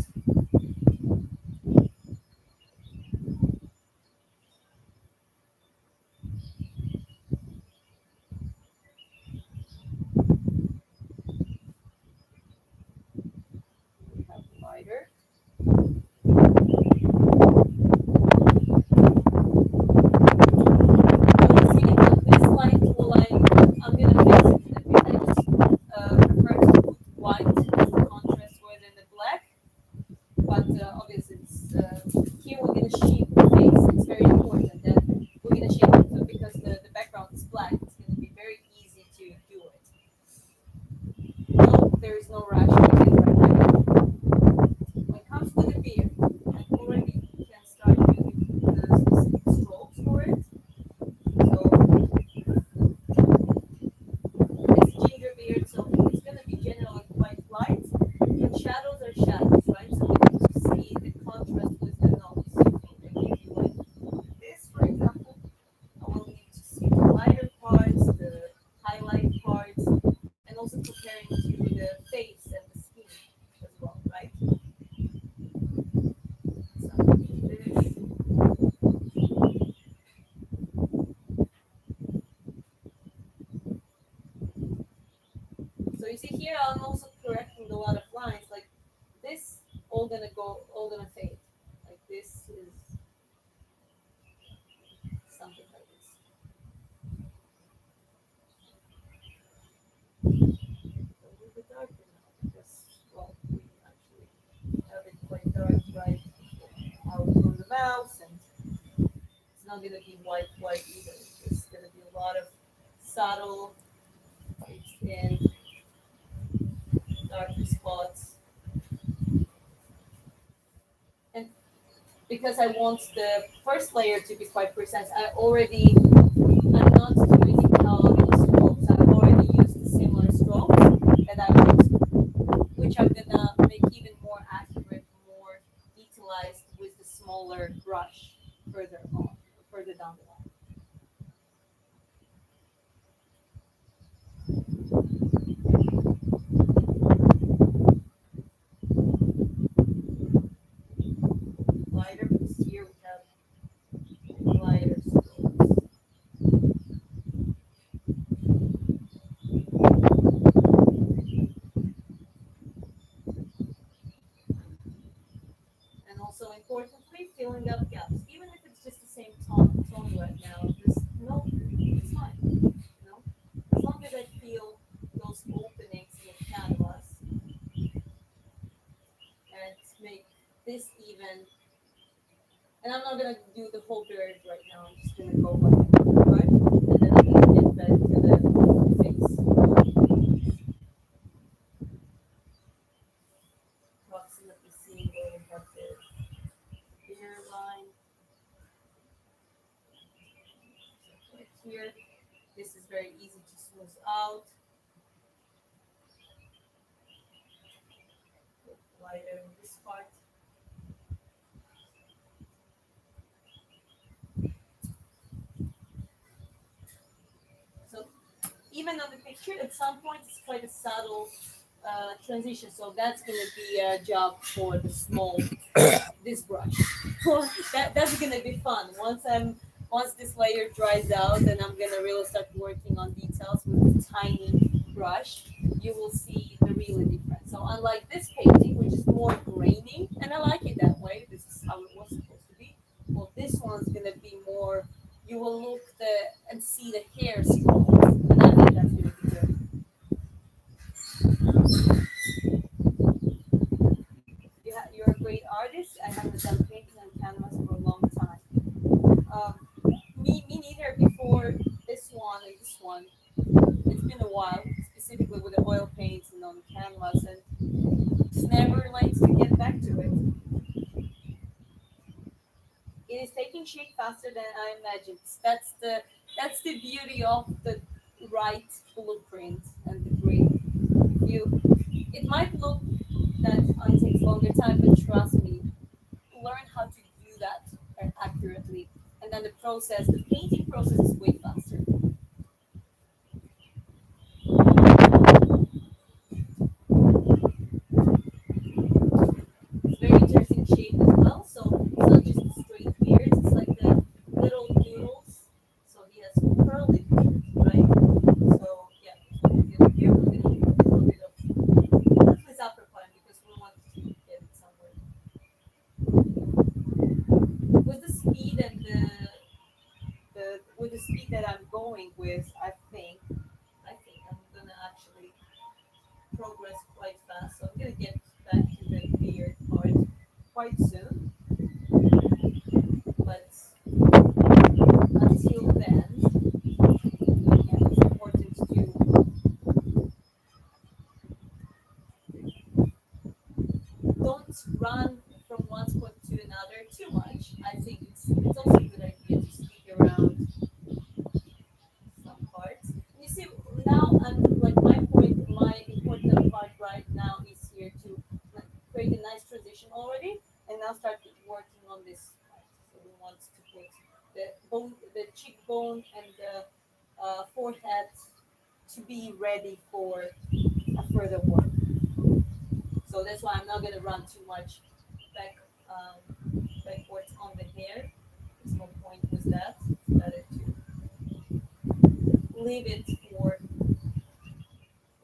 we have lighter. But see, this light line, I'm gonna fix it in a bit. I just prefer to put white as a contrast rather than the black. But obviously, here we're gonna shape the face. It's very important that we're gonna shape it because the background is black. It's gonna be very easy to do it. No, there is no rush to it right now. When it comes to the beard, I already can start using the specific strokes for it. So it's ginger beard, so it's gonna be generally quite light. But shadows are shadows, right? So we need to see the contrast with the nose. So maybe like this, for example, I will need to see the lighter parts, the highlight parts, and also comparing to the face and the skin as well, right? So this. So you see here, I'm also correcting a lot of lines. Like this, all gonna fade. Like this is something like this. mouse, and it's not gonna be white either. It's gonna be a lot of subtle whites and darker spots. And because I want the first layer to be quite precise, I'm not doing it now in strokes. I've already used similar strokes that I which I'm gonna make even more accurate, more detailized with the smaller brush further on, further down the line. Lighter because here we have lighter strokes. And also importantly, filling up gaps. Even if it's just the same tone right now, this no, it's fine. As long as I feel those openings in the canvas and make this even. And I'm not gonna do the whole beard right now. I'm just gonna go like right, and then I'm gonna get back to the face. Approximately seeing where we have the hairline right here. This is very easy to smooth out. Lighter in this part. So even on the picture, at some point it's quite a subtle transition. So that's gonna be a job for the small this brush. That's gonna be fun. Once this layer dries out, then I'm gonna really start working on details with the tiny brush. You will see the really difference. So unlike this painting, which is more grainy, and I like it that way. This is how it was supposed to be. Well, this one's gonna be more. You will look and see the hair strong, and I think that's gonna be good. You're a great artist. I haven't done painting on canvas for a long time. Um, me neither before this one and this one. It's been a while, specifically with the oil paints and on canvas, and it's never late to get back to it. It is taking shape faster than I imagined. That's the beauty of the right blueprint and the green. If you, it might look that it takes longer time, but trust me, learn how to do that accurately, and then the painting process is way faster. It's very interesting shape as well. So it's not just the straight beards; it's like the little noodles. So he has curly beard, right? So yeah, so we're gonna here we're gonna do a little bit of his upper part because we want to get it somewhere. With the speed and the with the speed that I'm going with, I think I'm gonna actually progress quite fast. So I'm gonna get back to the beard part quite soon. But until then, yeah, it's important to don't run from one spot to another too much. I think it's also a good idea to stick around some parts. You see, now I'm like my important part right now is here to like, create a nice transition already, and now start working on this part. So we want to put the cheekbone, and the forehead to be ready for a further work. So that's why I'm not gonna run too much back backwards on the hair. There's no point with that. Better to leave it for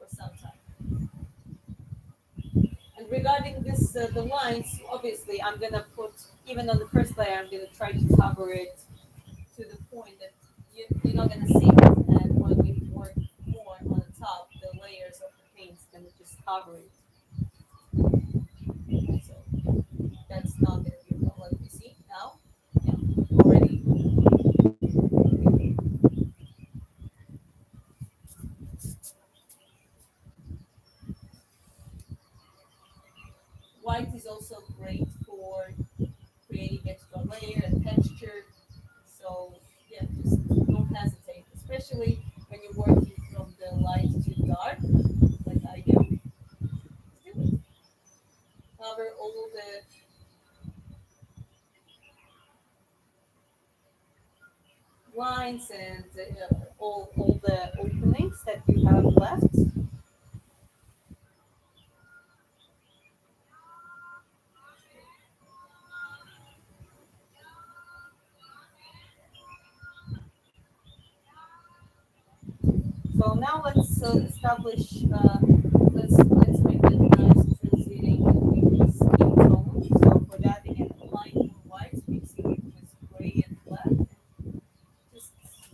some time. And regarding this, the lines, obviously, I'm gonna put even on the first layer. I'm gonna try to cover it to the point that you're not gonna see it. And when we work more on the top, the layers of the paint's gonna just cover it. So that's not gonna be a problem. Like you see now. especially when you're working from the light to dark, like I do. Let's do it. Cover all the lines and all the openings that you have left. So now let's establish. Let's make a nice transiting skin tone. So for that, again, applying more whites, mixing it with gray and black, and just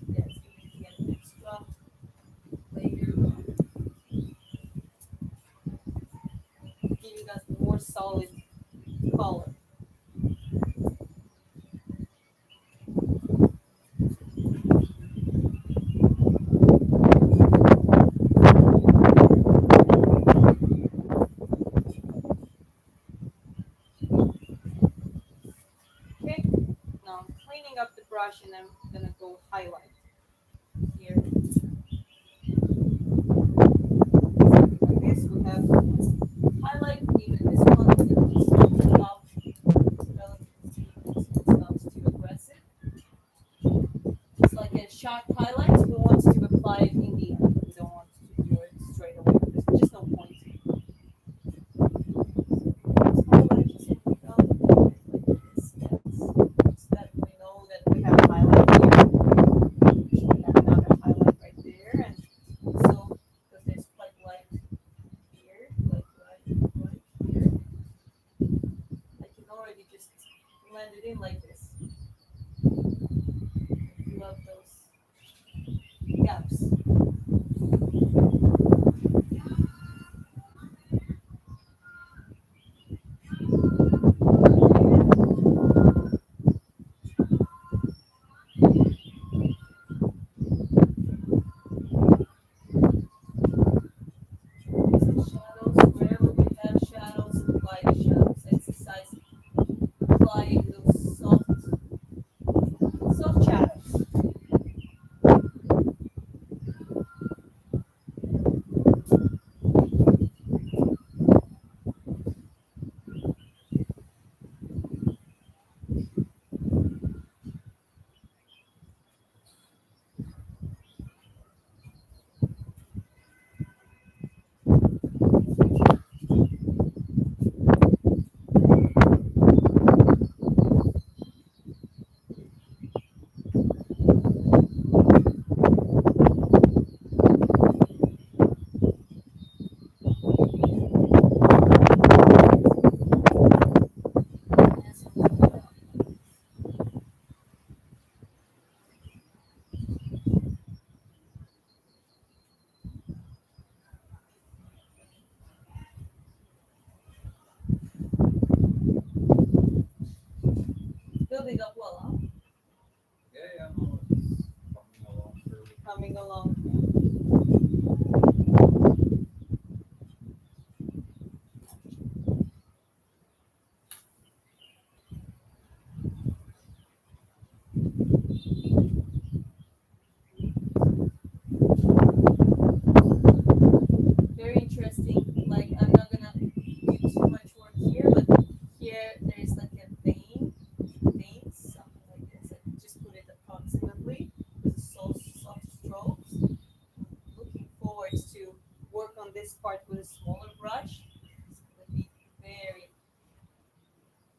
yes, giving it an extra layer, giving us more solid color. Okay. Now I'm cleaning up the brush, and I'm gonna go highlight here. Something like this. We have highlight. Even this one is gonna be softened up relatively speaking, so it's not too aggressive. It's like a sharp highlight. We want to apply it in the end. We don't want to do it straight away. There's just no point. Let's highlight it like this. Yes. So that we know that we have a highlight here. We should have another highlight right there. And so, because there's quite light here, like right here, I can already just blend it in like this. Fill up those gaps. Shadows, wherever we have shadows, apply the shadows. Exercise applying those soft shadows. Building up well, huh? Yeah, no, it's coming along fairly. Coming along. Very interesting. Like I'm not gonna do too much work here, but here there's like a vein, something like this. I just put it approximately with soft strokes. Looking forward to work on this part with a smaller brush. It's gonna be very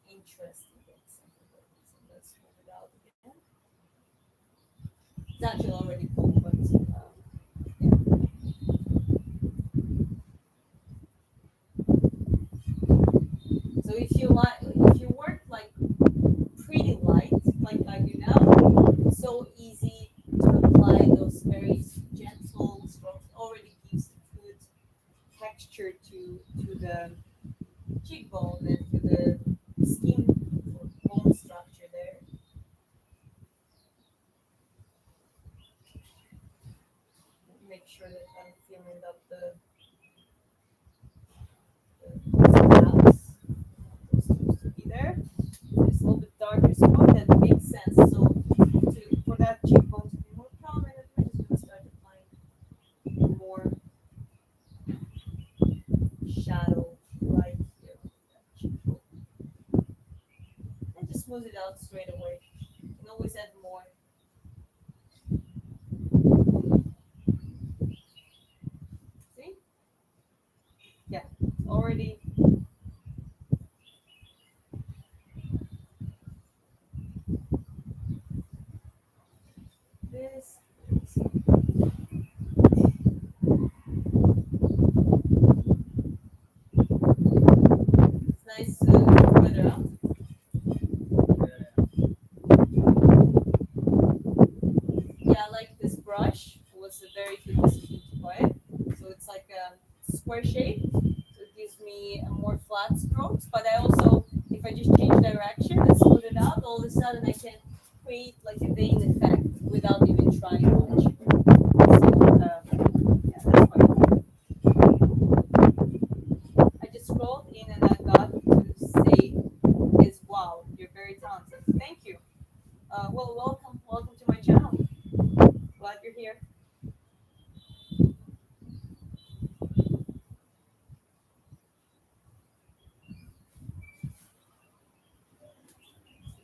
interesting. Something like this. And let's move it out again. It's actually already cool, but yeah. So if you work like pretty light, like I do now, it's so easy to apply those very gentle strokes. Already gives a good texture to the cheekbone and to the skin or bone structure there. Make sure that I'm filling up the gaps. Those supposed to be there. It's a little bit darker spot that makes sense. So for that cheekbone to be more prominent, we're just gonna start smooth it out straight away. You can always add more. See? Yeah, already this. It's nice to weather out. Yeah, I like this brush. It was a very good decision to buy it. So it's like a square shape. So it gives me a more flat strokes. But I also, if I just change direction and smooth it out, all of a sudden I can create like a vein effect without even trying much. So yeah, that's fine. I just scrolled in and I got to say is wow, you're very talented. Thank you. Well, welcome to my channel. Glad you're here.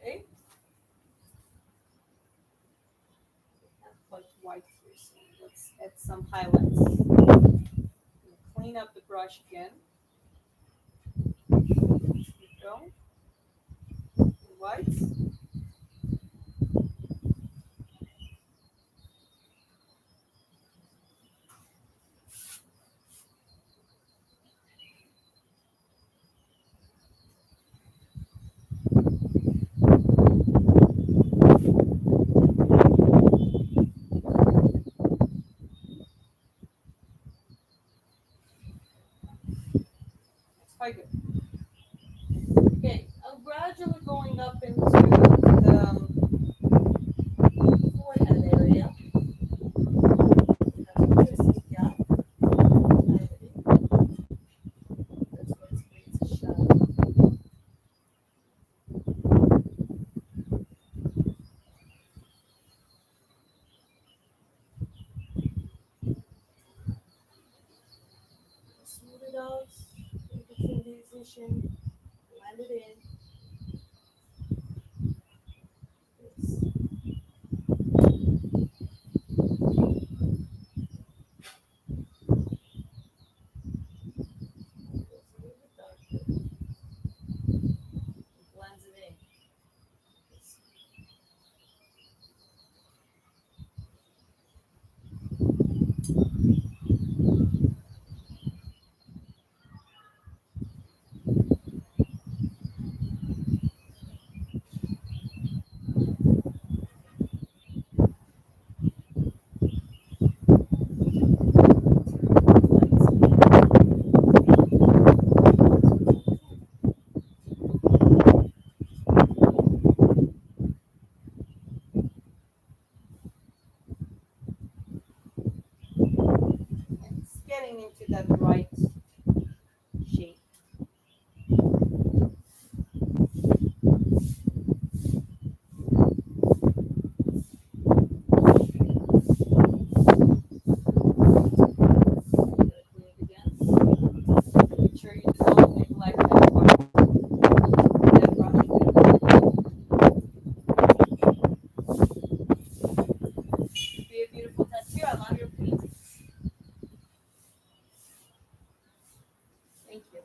Okay, have quite white here, so let's add some highlights. Clean up the brush again. Here we go. Whites. It's quite good. Okay, I'm gradually going up into the forehead area. Yeah, that's where it creates a shadow. Smooth it out. Make it in the position. Blend it in. It's a little bit darker. It blends it in. It's getting into that right shape. Do it again. Make sure you don't neglect that part. That brush. Be a beautiful tattoo. I love your paintings. Thank you.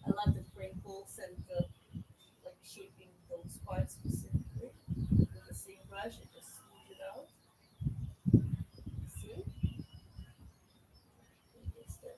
I love the crinkles and the like shaping those parts specifically. With the same brush, I just smooth it out. See? It's that.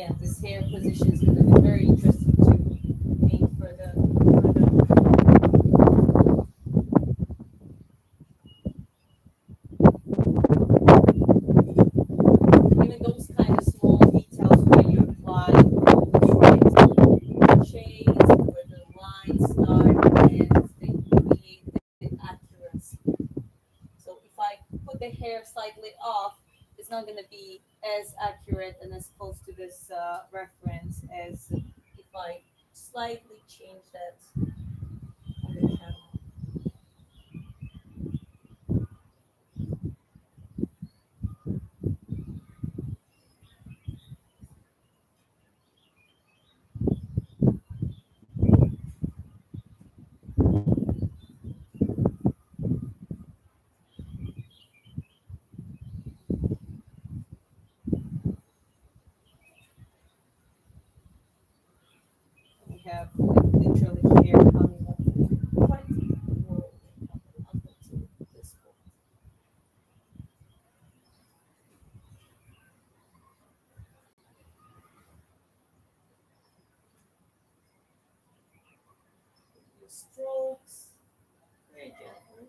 again, this hair position is going to be very interesting to paint even those kind of small details where you apply the right shades, where the lines start, and they create the accuracy. So if I put the hair slightly off, it's not going to be as accurate and as close to this reference as if I slightly change that on the camera. We have like literally hair coming up quite low up until this point. The strokes, very gently.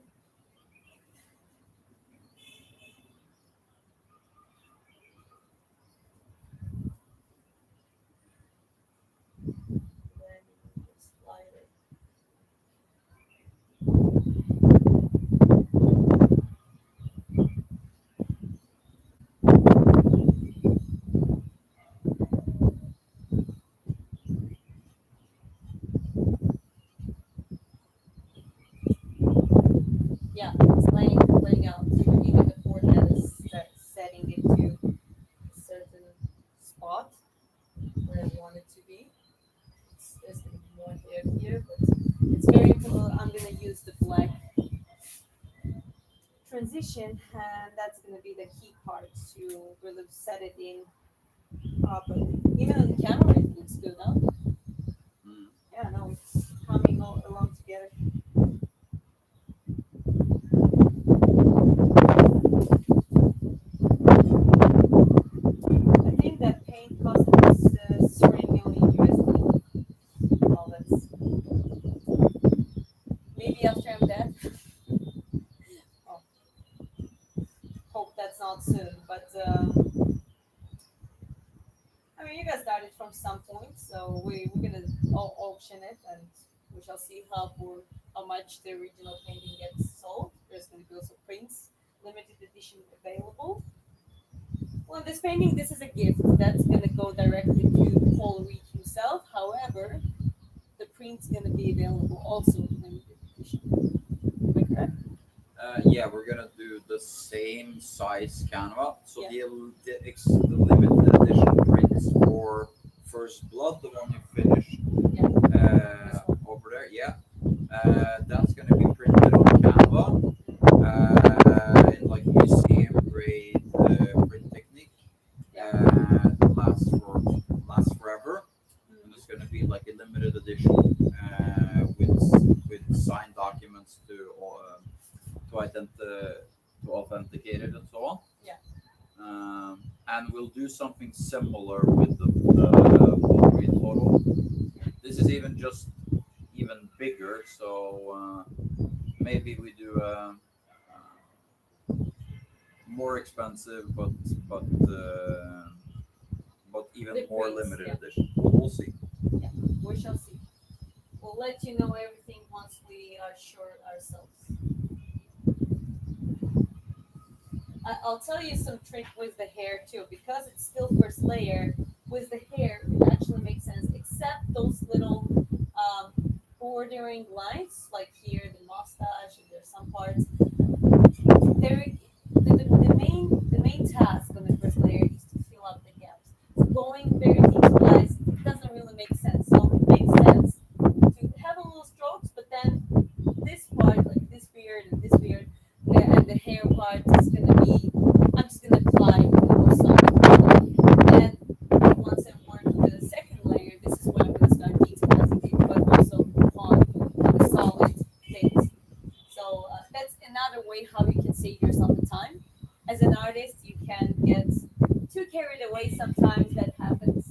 Then just lighter. Yeah, it's laying out. Even the forehead is setting it to a certain spot where I want it to be. There's going to be more hair here, but it's very cool. I'm going to use the black transition, and that's going to be the key part to really set it in properly. Even on the camera, it looks good, huh? Mm. Yeah, no, it's coming all along together. I think that paint cost us 30 million USD. Well, that's maybe after I'm dead. Oh, hope that's not soon, but I mean, you guys started from some point, so we're gonna auction it, and we shall see how much the original painting gets sold. There's gonna be also prints, limited edition available. Well, this painting, this is a gift that's gonna go directly to Paul Reed himself. However, the print's gonna be available also in limited edition. Am I correct? Yeah, we're gonna do the same size Canva. So Yeah. the limited edition prints for First Blood, the one you finished Yeah. over there. Yeah, that's gonna be printed on Canva in like museum grade print technique. Yeah. Lasts forever, and it's gonna be like a limited edition with signed documents to authenticate it and so on. Yeah. And we'll do something similar with the Polaroid photo. This is even bigger, so maybe we do a more expensive but uh, but even The more prints, limited yeah. edition. We'll see. Yeah. We shall see. We'll let you know everything once we are sure ourselves. I'll tell you some trick with the hair too, because it's still first layer. With the hair, it actually makes sense, except those little bordering lines, like here the mustache, and there's some parts. There, the main task on the first layer is to fill up the gaps. So going very detailized doesn't really make sense. So it makes sense to have a little strokes, but then this part, like this beard, and the hair part is gonna be. I'm just gonna apply the most solid. Then once I'm working with the second layer, this is when I'm gonna start detailizing it, but also on the solid things. So that's another way how you can save yourself the time. As an artist, you can get too carried away sometimes. That happens.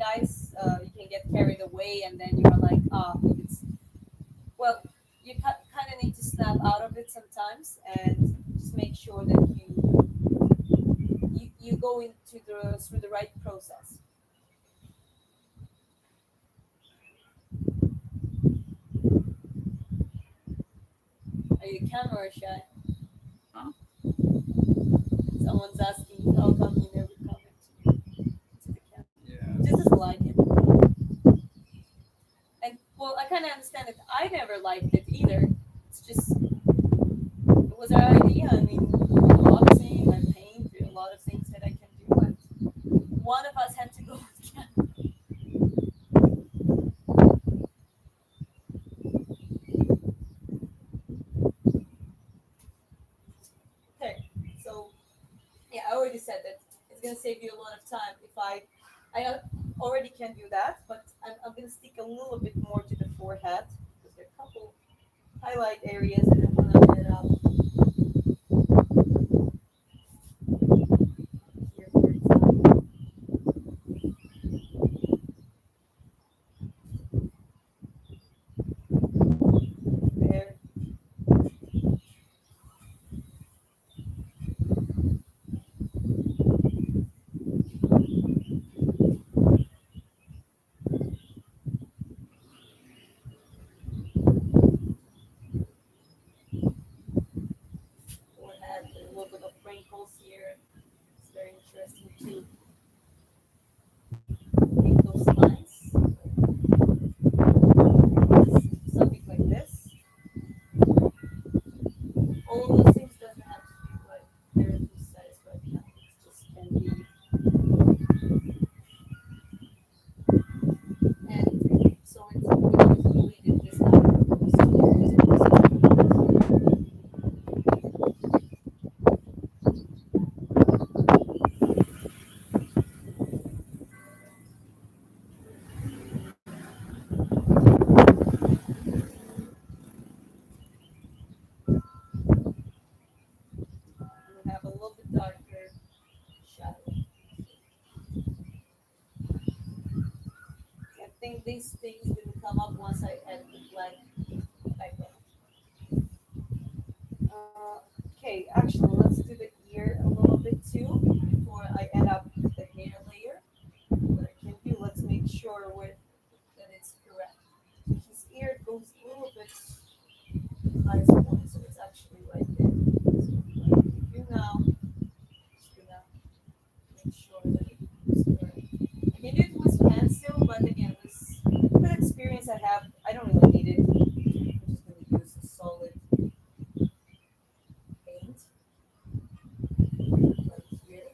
guys, you can get carried away, and then you're like, it's well, you kind of need to snap out of it sometimes, and just make sure that you go into the through the right process. Are you camera shy? Huh? Someone's asking how come you never comment to the camera. Yeah. Just doesn't like it. And well, I kind of understand it. I never liked it either. It's just it was our idea. I mean, boxing, I paint, there are a lot of things that I can do, but one of us had to go with camera. Okay, so yeah, I already said that it's gonna save you a lot of time if I already can do that, but I'm gonna stick a little bit more to the forehead because there are a couple highlight areas that I want to add up here, for example. There, forehead, a little bit of wrinkles here. It's very interesting to make those lines. Something like this. All of those things doesn't have to be like very precise right now. It just can be and so it's completed this we have a little bit darker shadow. I think these things will come up once I add the black background. Okay, actually, let's do the ear a little bit too before I add up the hair layer. What I can do, let's make sure that it's correct. His ear goes a little bit highest point, so it's actually right there. So what I can do now, just gonna make sure that it's correct. I can do it with pencil, but again, with the experience I have, I don't really need it. I'm just gonna use a solid paint right here.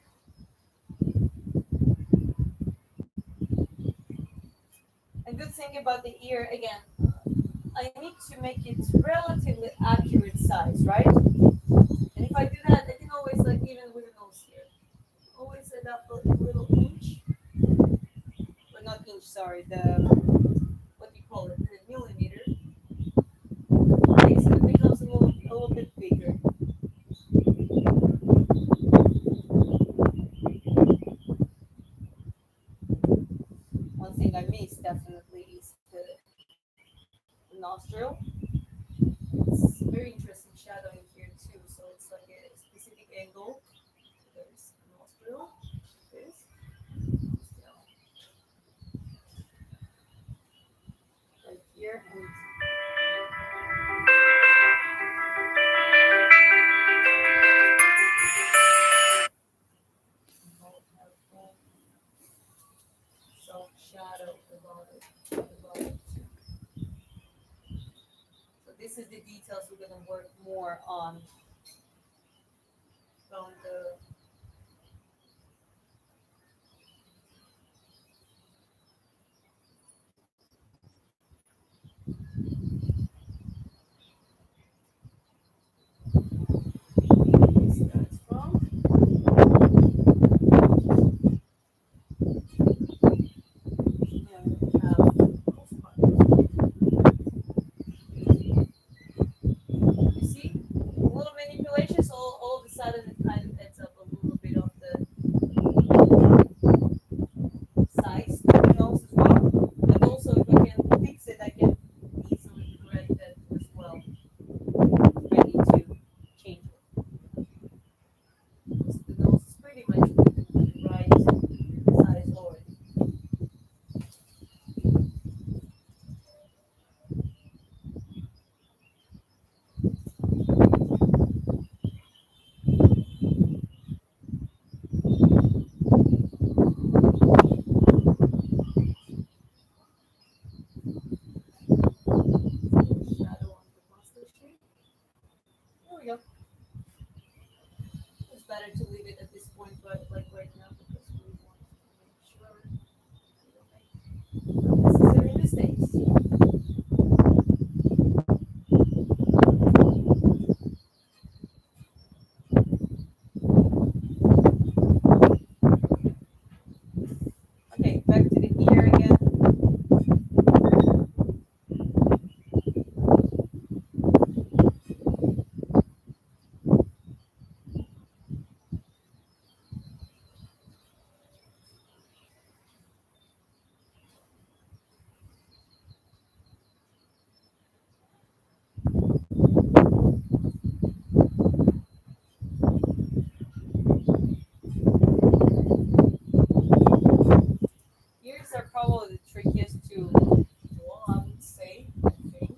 And good thing about the ear, again, I need to make it relatively accurate size, right? And if I do that, I can always, like, even with a nose here, always set up a little inch, but not inch, sorry, the, what do you call it, the millimeter, makes it becomes a little bit bigger. One thing I missed definitely is the nostril. It's very interesting shadowing here too, so it's like a specific angle. There's nostril, this, nostril, right here, and have full soft shadow about it. About it. So this is the details we're gonna work more on the starts from. Yeah, we have most part. You see, a little bit better to leave it at this point, but like right now, because we want to make sure we don't make unnecessary mistakes. Okay, back to the ear again. Ears are probably the trickiest to draw, I would say. I think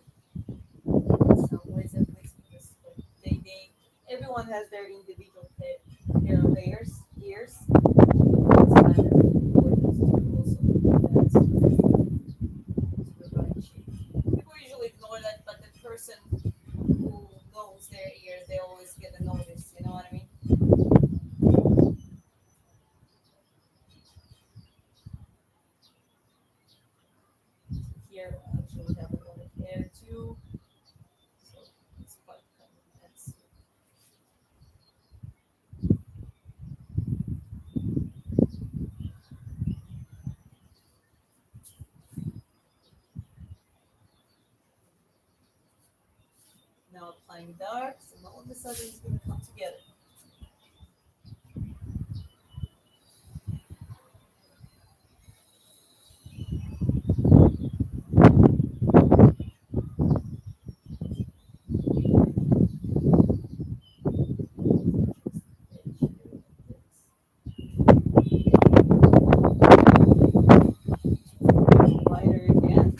in some ways at least because like, they everyone has their individual hair layers, ears. It's kind of important to also that to the right shape. People usually ignore that, but the person who knows their ears, they always get a notice. You know what I mean? Here, I actually have a lot of hair too, so it's quite common. That's now applying darks, and all of a sudden it's going to come together. Lighter again.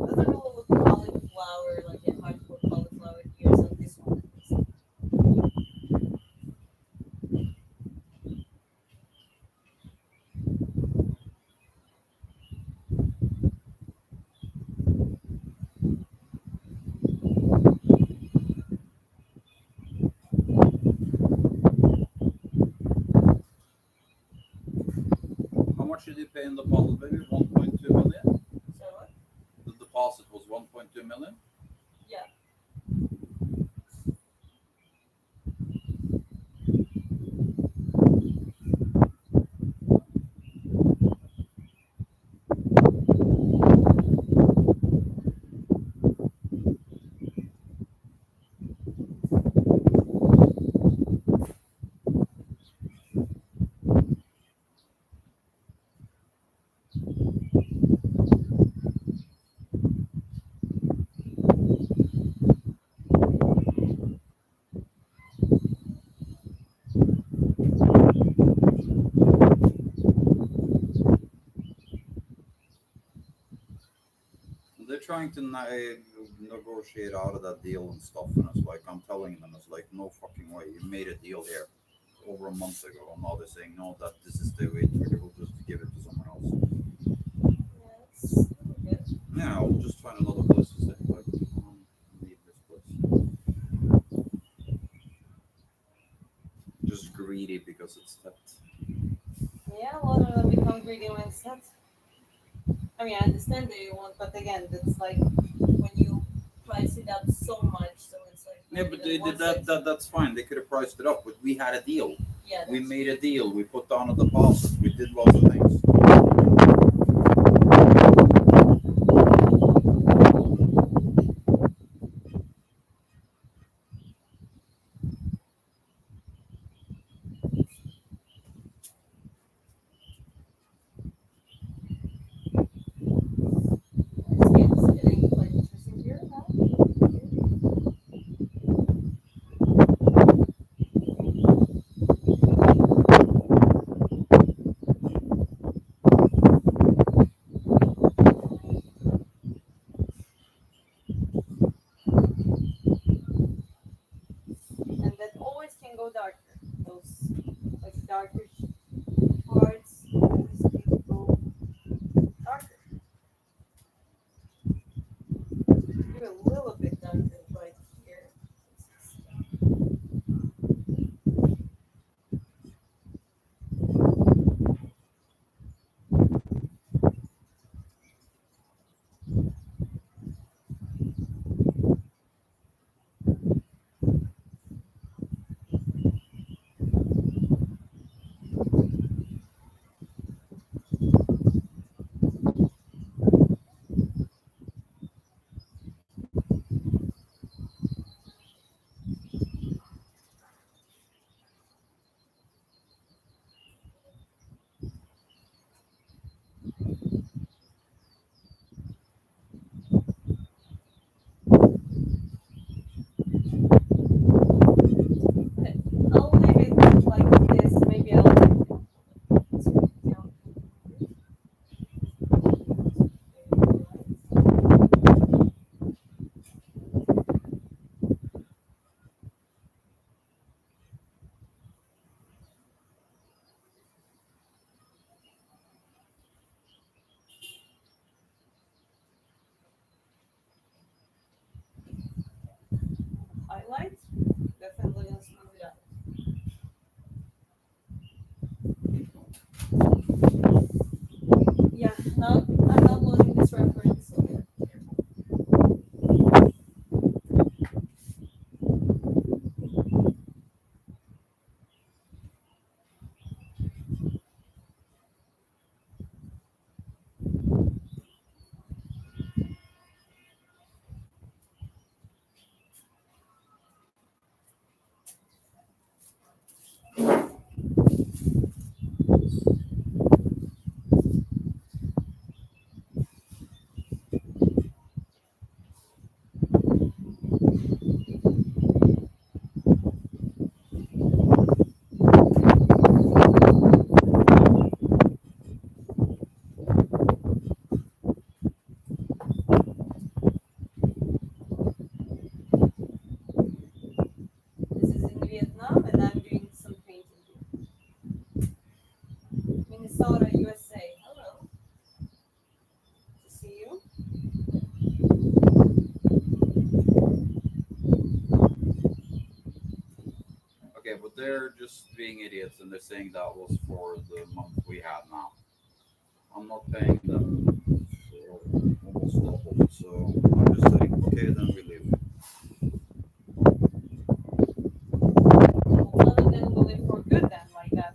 Doesn't really look cauliflower like a hardcore cauliflower ears on this one at least. How much did you pay in the deposit, baby? 1.2 million? So what? The deposit was 1.2 million? Yeah. They're trying to negotiate out of that deal and stuff, and it's like I'm telling them, it's like no fucking way. You made a deal here over a month ago, and now they're saying no, that this is the way we'll just give it to someone else. Yeah, it's really good. Yeah, I'll just find another place to stay. Like, leave this place. Just greedy because it's that. Yeah, a lot of them become greedy when it's not. I mean, I understand they want, but again, it's like when you price it up so much, so it's like Yeah, maybe but the they one did that, size. That's fine. They could have priced it up, but we had a deal. Yeah, We that's made a deal. We put down a deposit. We did lots of things. it's getting quite interesting here now. highlight. Definitely gonna smooth it out. Yeah, now I'm uploading this reference. So this is in Vietnam, and I'm doing some painting here. Minnesota, USA. Hello. To see you. Okay, but they're just being idiots and they're saying that was for the month we have now. I'm not paying them for almost double, so I'm just saying, okay, then we leave. Well, tell them they will live for good then, like that.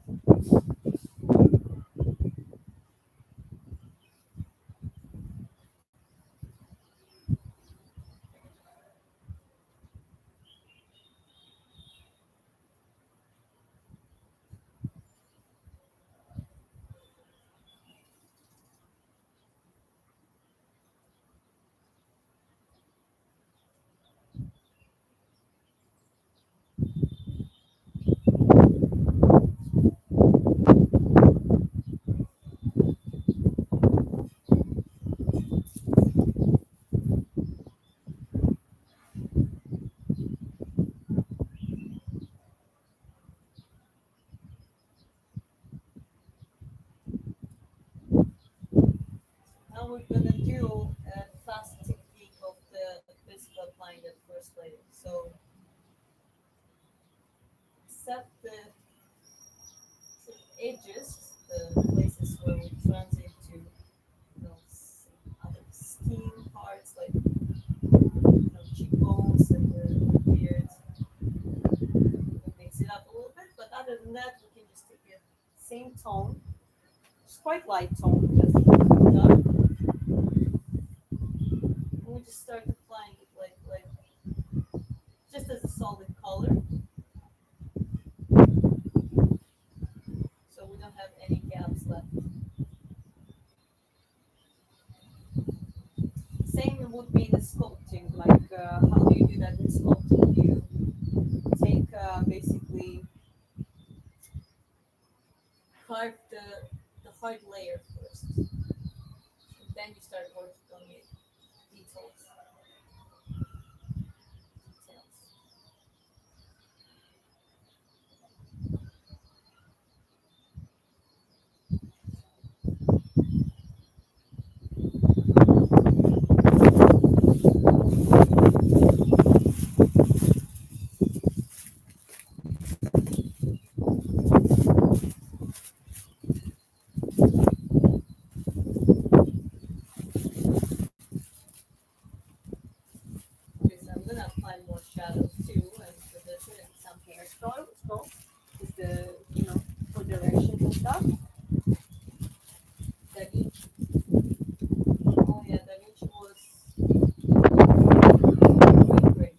Now we're gonna do a fast technique of the basically applying that first layer. So set the edges, the places where we transit to, other skin parts like cheekbones and the beard. We'll mix it up a little bit, but other than that, we can just take the same tone, it's quite light tone because it's dark. And we just start applying it like just as a solid color, so we don't have any gaps left. Same would be the sculpting. Like, how do you do that in sculpting? You take basically carve the hard layer first, and then you start working on the details. Details. Okay, so I'm gonna apply more shadows too, and for this and some hairstyle. So, with the for directions and stuff. Da Vinci. Oh yeah, Da Vinci was great, great.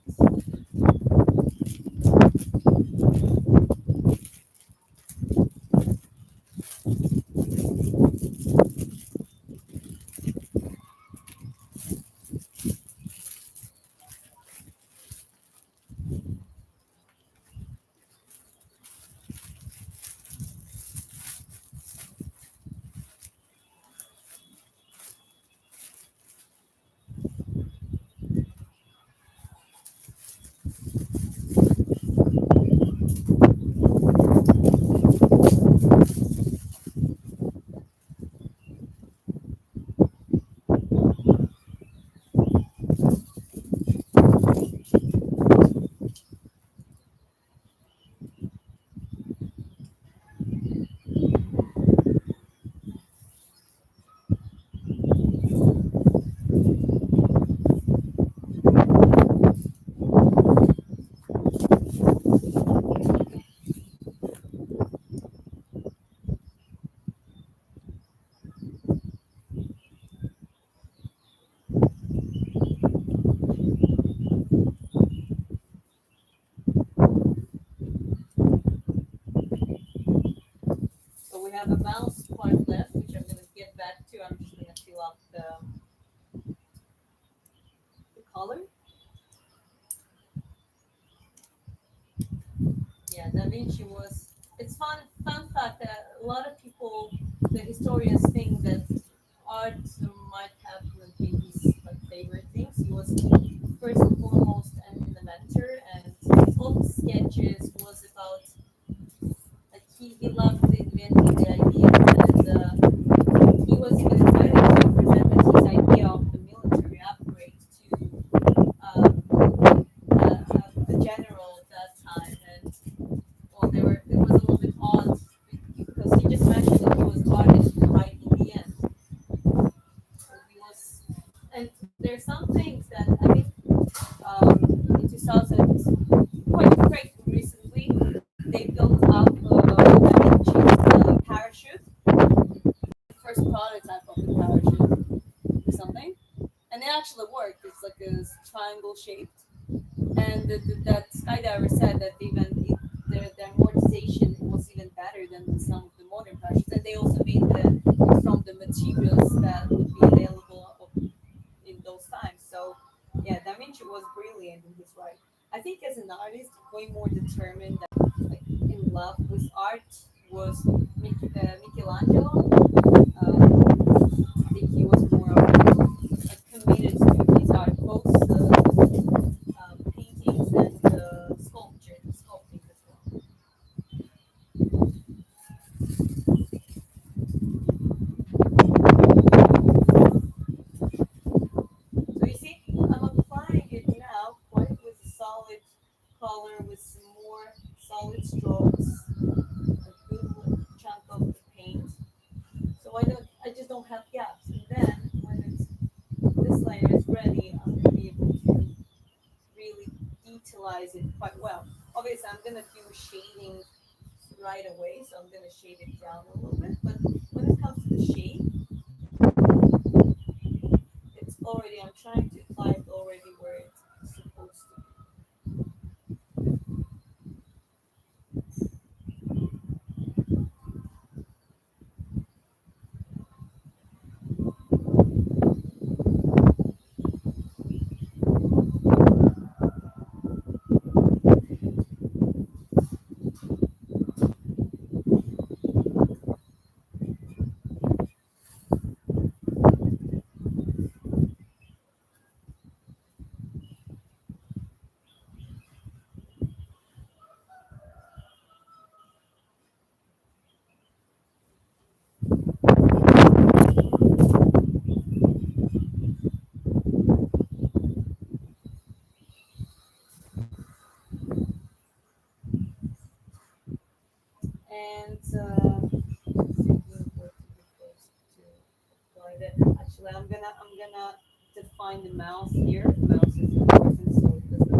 up the color. Yeah, Da Vinci was. It's fun fact that a lot of people, the historians, think that art might have been his like favorite things. He was first and foremost an inventor, and all his sketches was about like he loved inventing the ideas, and he was even invited to present his idea of the military upgrade to a general at that time, and well, it was a little bit odd because he just mentioned that he was artist right in the end. So he was, and there's some things that I think in 2000, quite recently, they built up Da Vinci's parachute, first prototype of the parachute or something, and it actually worked. It's like a triangle shaped, and that skydiver said that their amortization was even better than some of the modern parachutes, and they also made from the materials that would be available in those times. So yeah, Da Vinci was brilliant in his right. I think as an artist, way more determined than like in love with art was Michelangelo. I think he was more like, committed to his art, both paintings and sculpting as well. So you see, I'm applying it now quite with a solid color with some more solid strokes, a good chunk of the paint. So I just don't have gaps. And then when this layer is ready, I'm gonna be able to really detailize it quite well. Obviously, I'm gonna do shading right away, so I'm gonna shade it down a little bit. But when it comes to the shape, I'm trying to apply it already where it's supposed to be. And thinking what to do first to apply that. Actually, I'm gonna define the mouse here. The mouse is important, so it doesn't.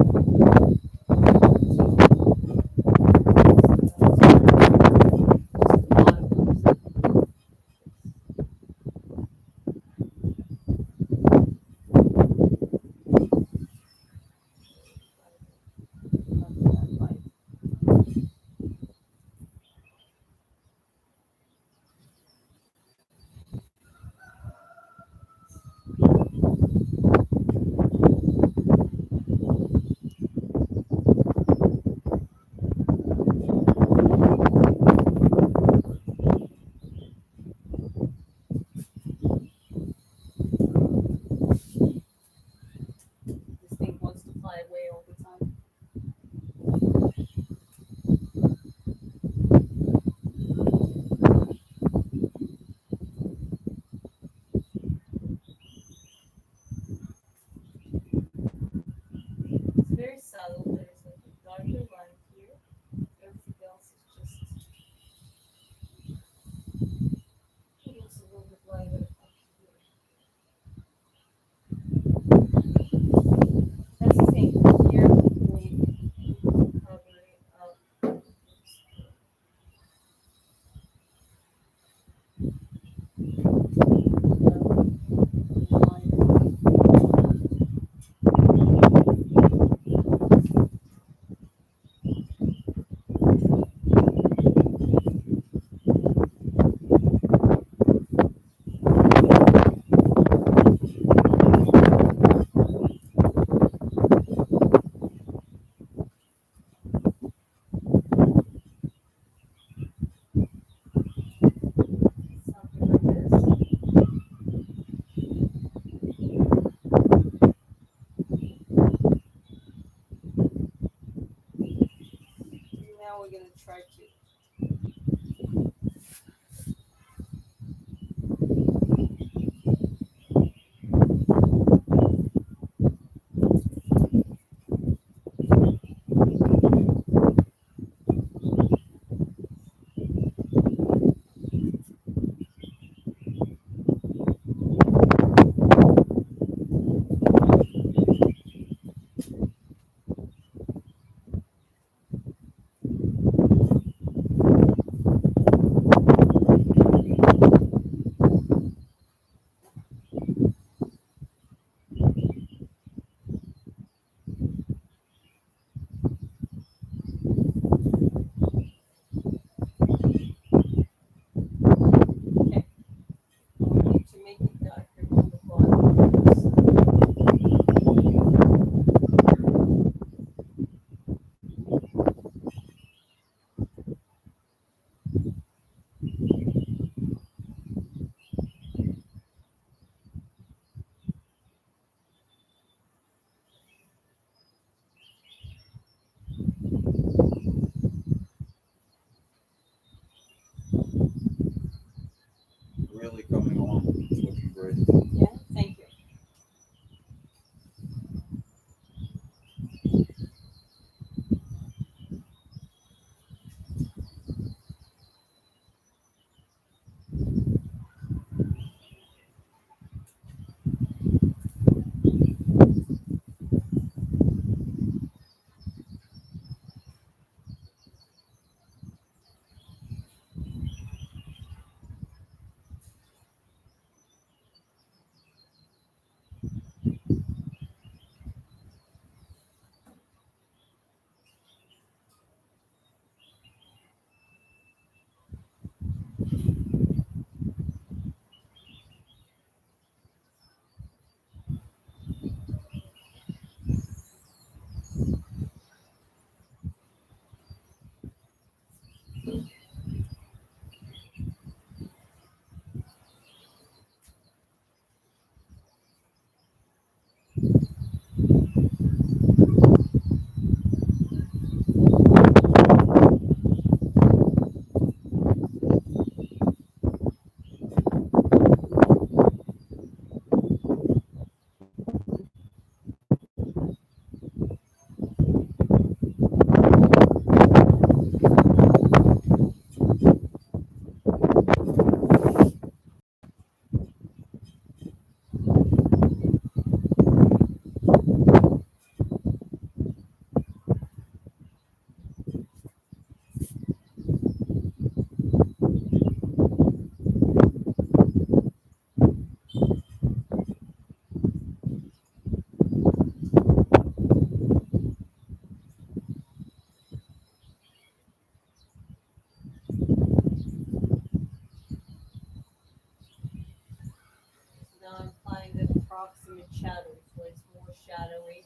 proximate shadows, where it's more shadowy,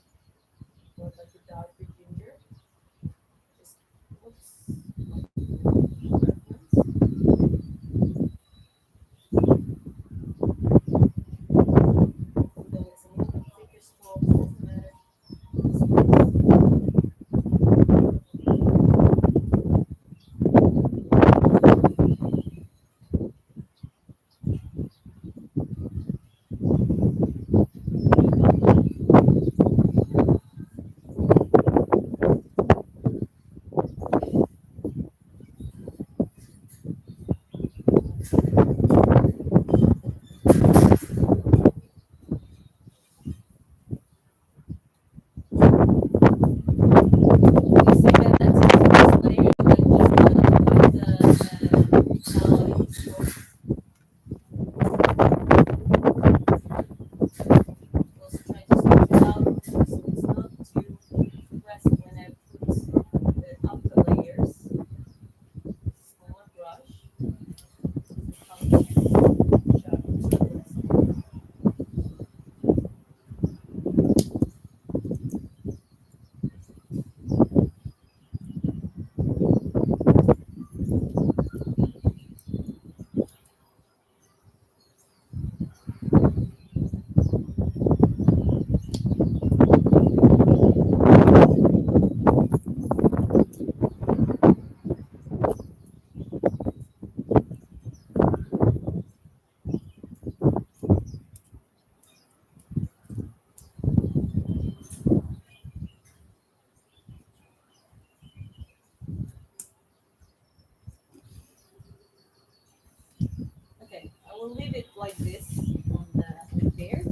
more like a darker ginger. Just looks like reference. Though it's a little bit thicker strokes, doesn't matter. You see that that's the first layer that just put the metallic strokes. Also try to smooth it out so it's not too pressed when I put the upper layers. Smaller brush. Doesn't come sharp too pressed. Okay, I will leave it like this on the beard.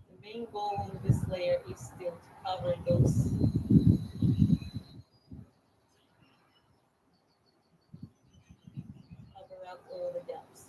And the main goal on this layer is still to cover up all the gaps.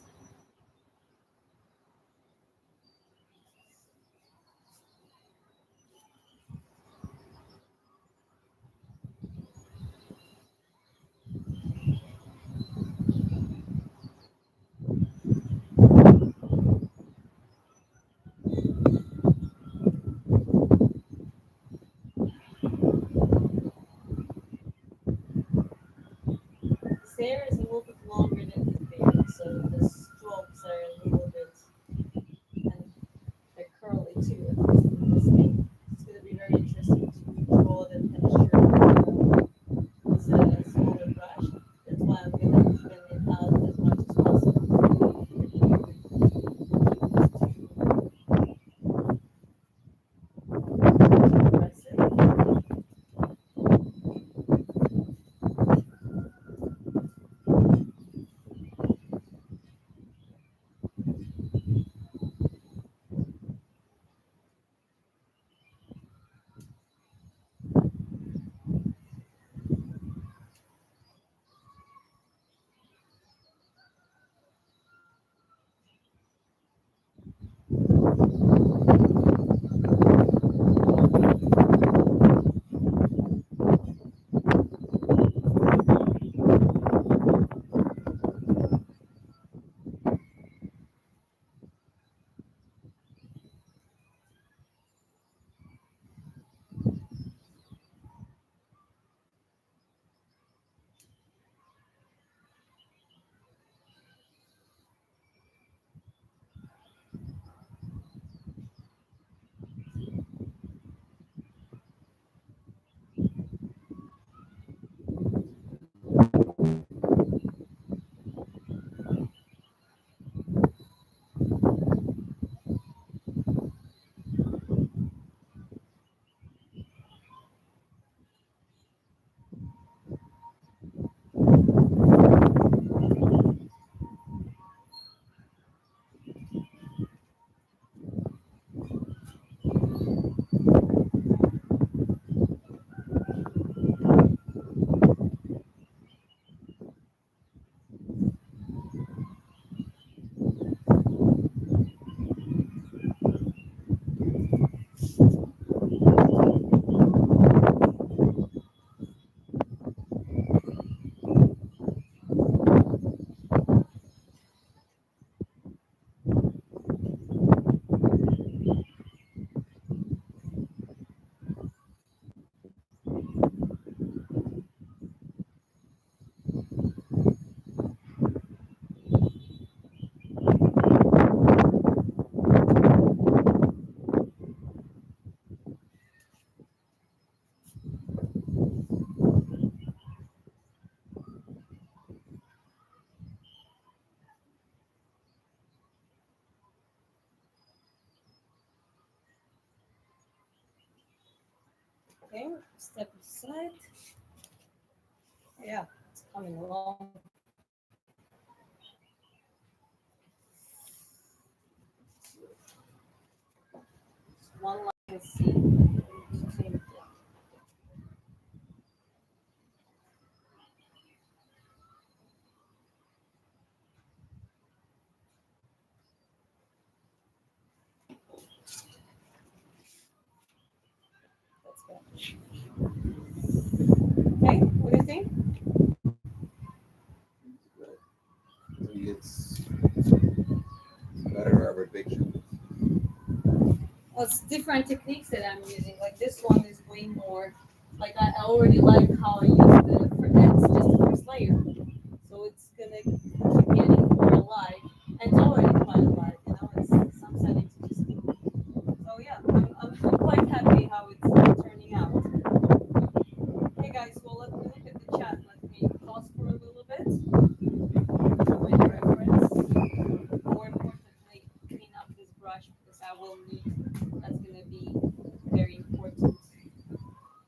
This hair is a little bit longer than his beard, so the strokes are a little bit, and they're curly too, at least in this case. It's going to be very interesting to draw the texture with a smaller brush. That's why I'm going to even it out as much as possible. Press it. Okay, step aside. Yeah, it's coming along. One line is C. That's good. Okay, what do you think? It's good. I think it's better every picture. Well, it's different techniques that I'm using. Like this one is way more. Like I already like how I use that's just the first layer, so it's gonna keep getting more alive, and it's already quite alive. You know, it's some settings just. So yeah, I'm quite happy how it's turning out. Hey guys, well let me look at the chat. Let me pause for a little bit. With reference. More importantly, clean up this brush because I will need. That's gonna be very important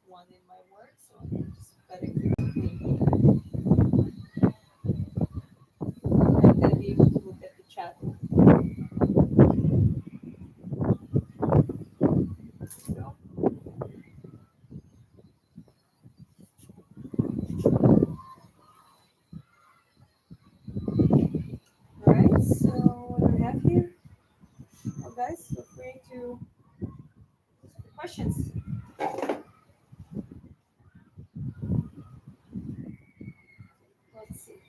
one in my work. So I'm just better keep it clean. I'm gonna be able to look at the chat. So, all right. So what do we have here? Well, guys, feel free to questions. Let's see.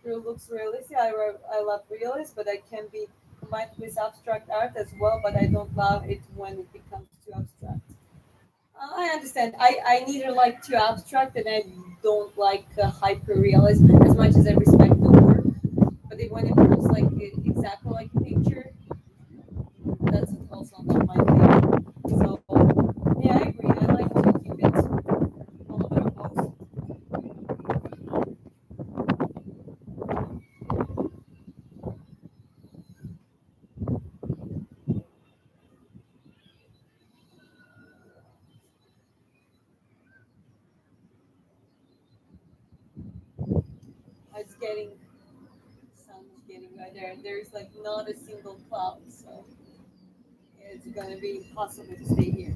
Real looks realistic. I love realist, but I can be combined with abstract art as well. But I don't love it when it becomes too abstract. I understand. I neither like too abstract and I don't like hyper realism as much as I respect the work. But when it becomes like exactly like a picture, that's also not my thing. So yeah, I agree. I like to keep it a little bit of both. It's getting sun's getting right there. There's like not a single cloud, so it's gonna be impossible to stay here.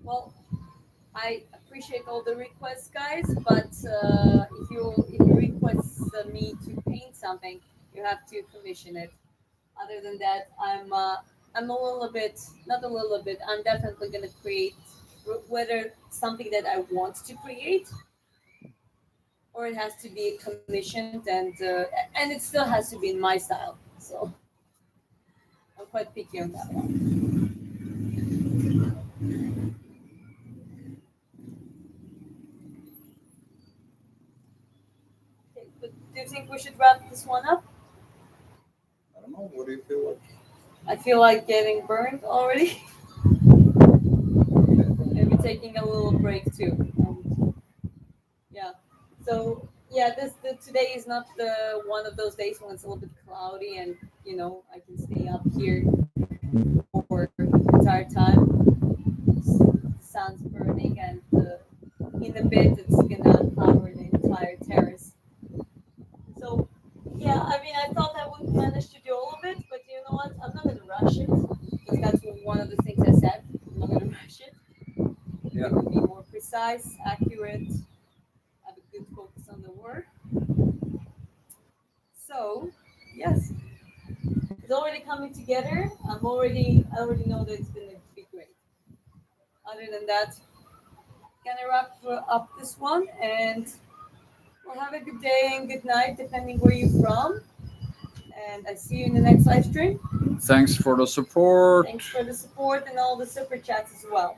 Well, I appreciate all the requests, guys, but if you request me to paint something, you have to commission it. Other than that, I'm a little bit, not a little bit. I'm definitely gonna create whether something that I want to create or it has to be commissioned and it still has to be in my style. So I'm quite picky on that one. Okay, but do you think we should wrap this one up? I don't know. What do you feel like? I feel like getting burned already. Okay. Maybe taking a little break too. Yeah. So yeah, today is not the one of those days when it's a little bit cloudy and I can stay up here for the entire time. The sun's burning and in a bit it's gonna cover the entire terrace. So yeah, I mean I thought I would manage to do all of it, but you know what? I'm not gonna rush it because that's one of the things I said. I'm not gonna rush it. Yeah. It would be more precise, accurate, have a good focus on the work. So, yes, it's already coming together. I already know that it's going to be great. Other than that, gonna wrap up this one and we'll have a good day and good night depending where you're from. And I see you in the next live stream. Thanks for the support. Thanks for the support and all the super chats as well.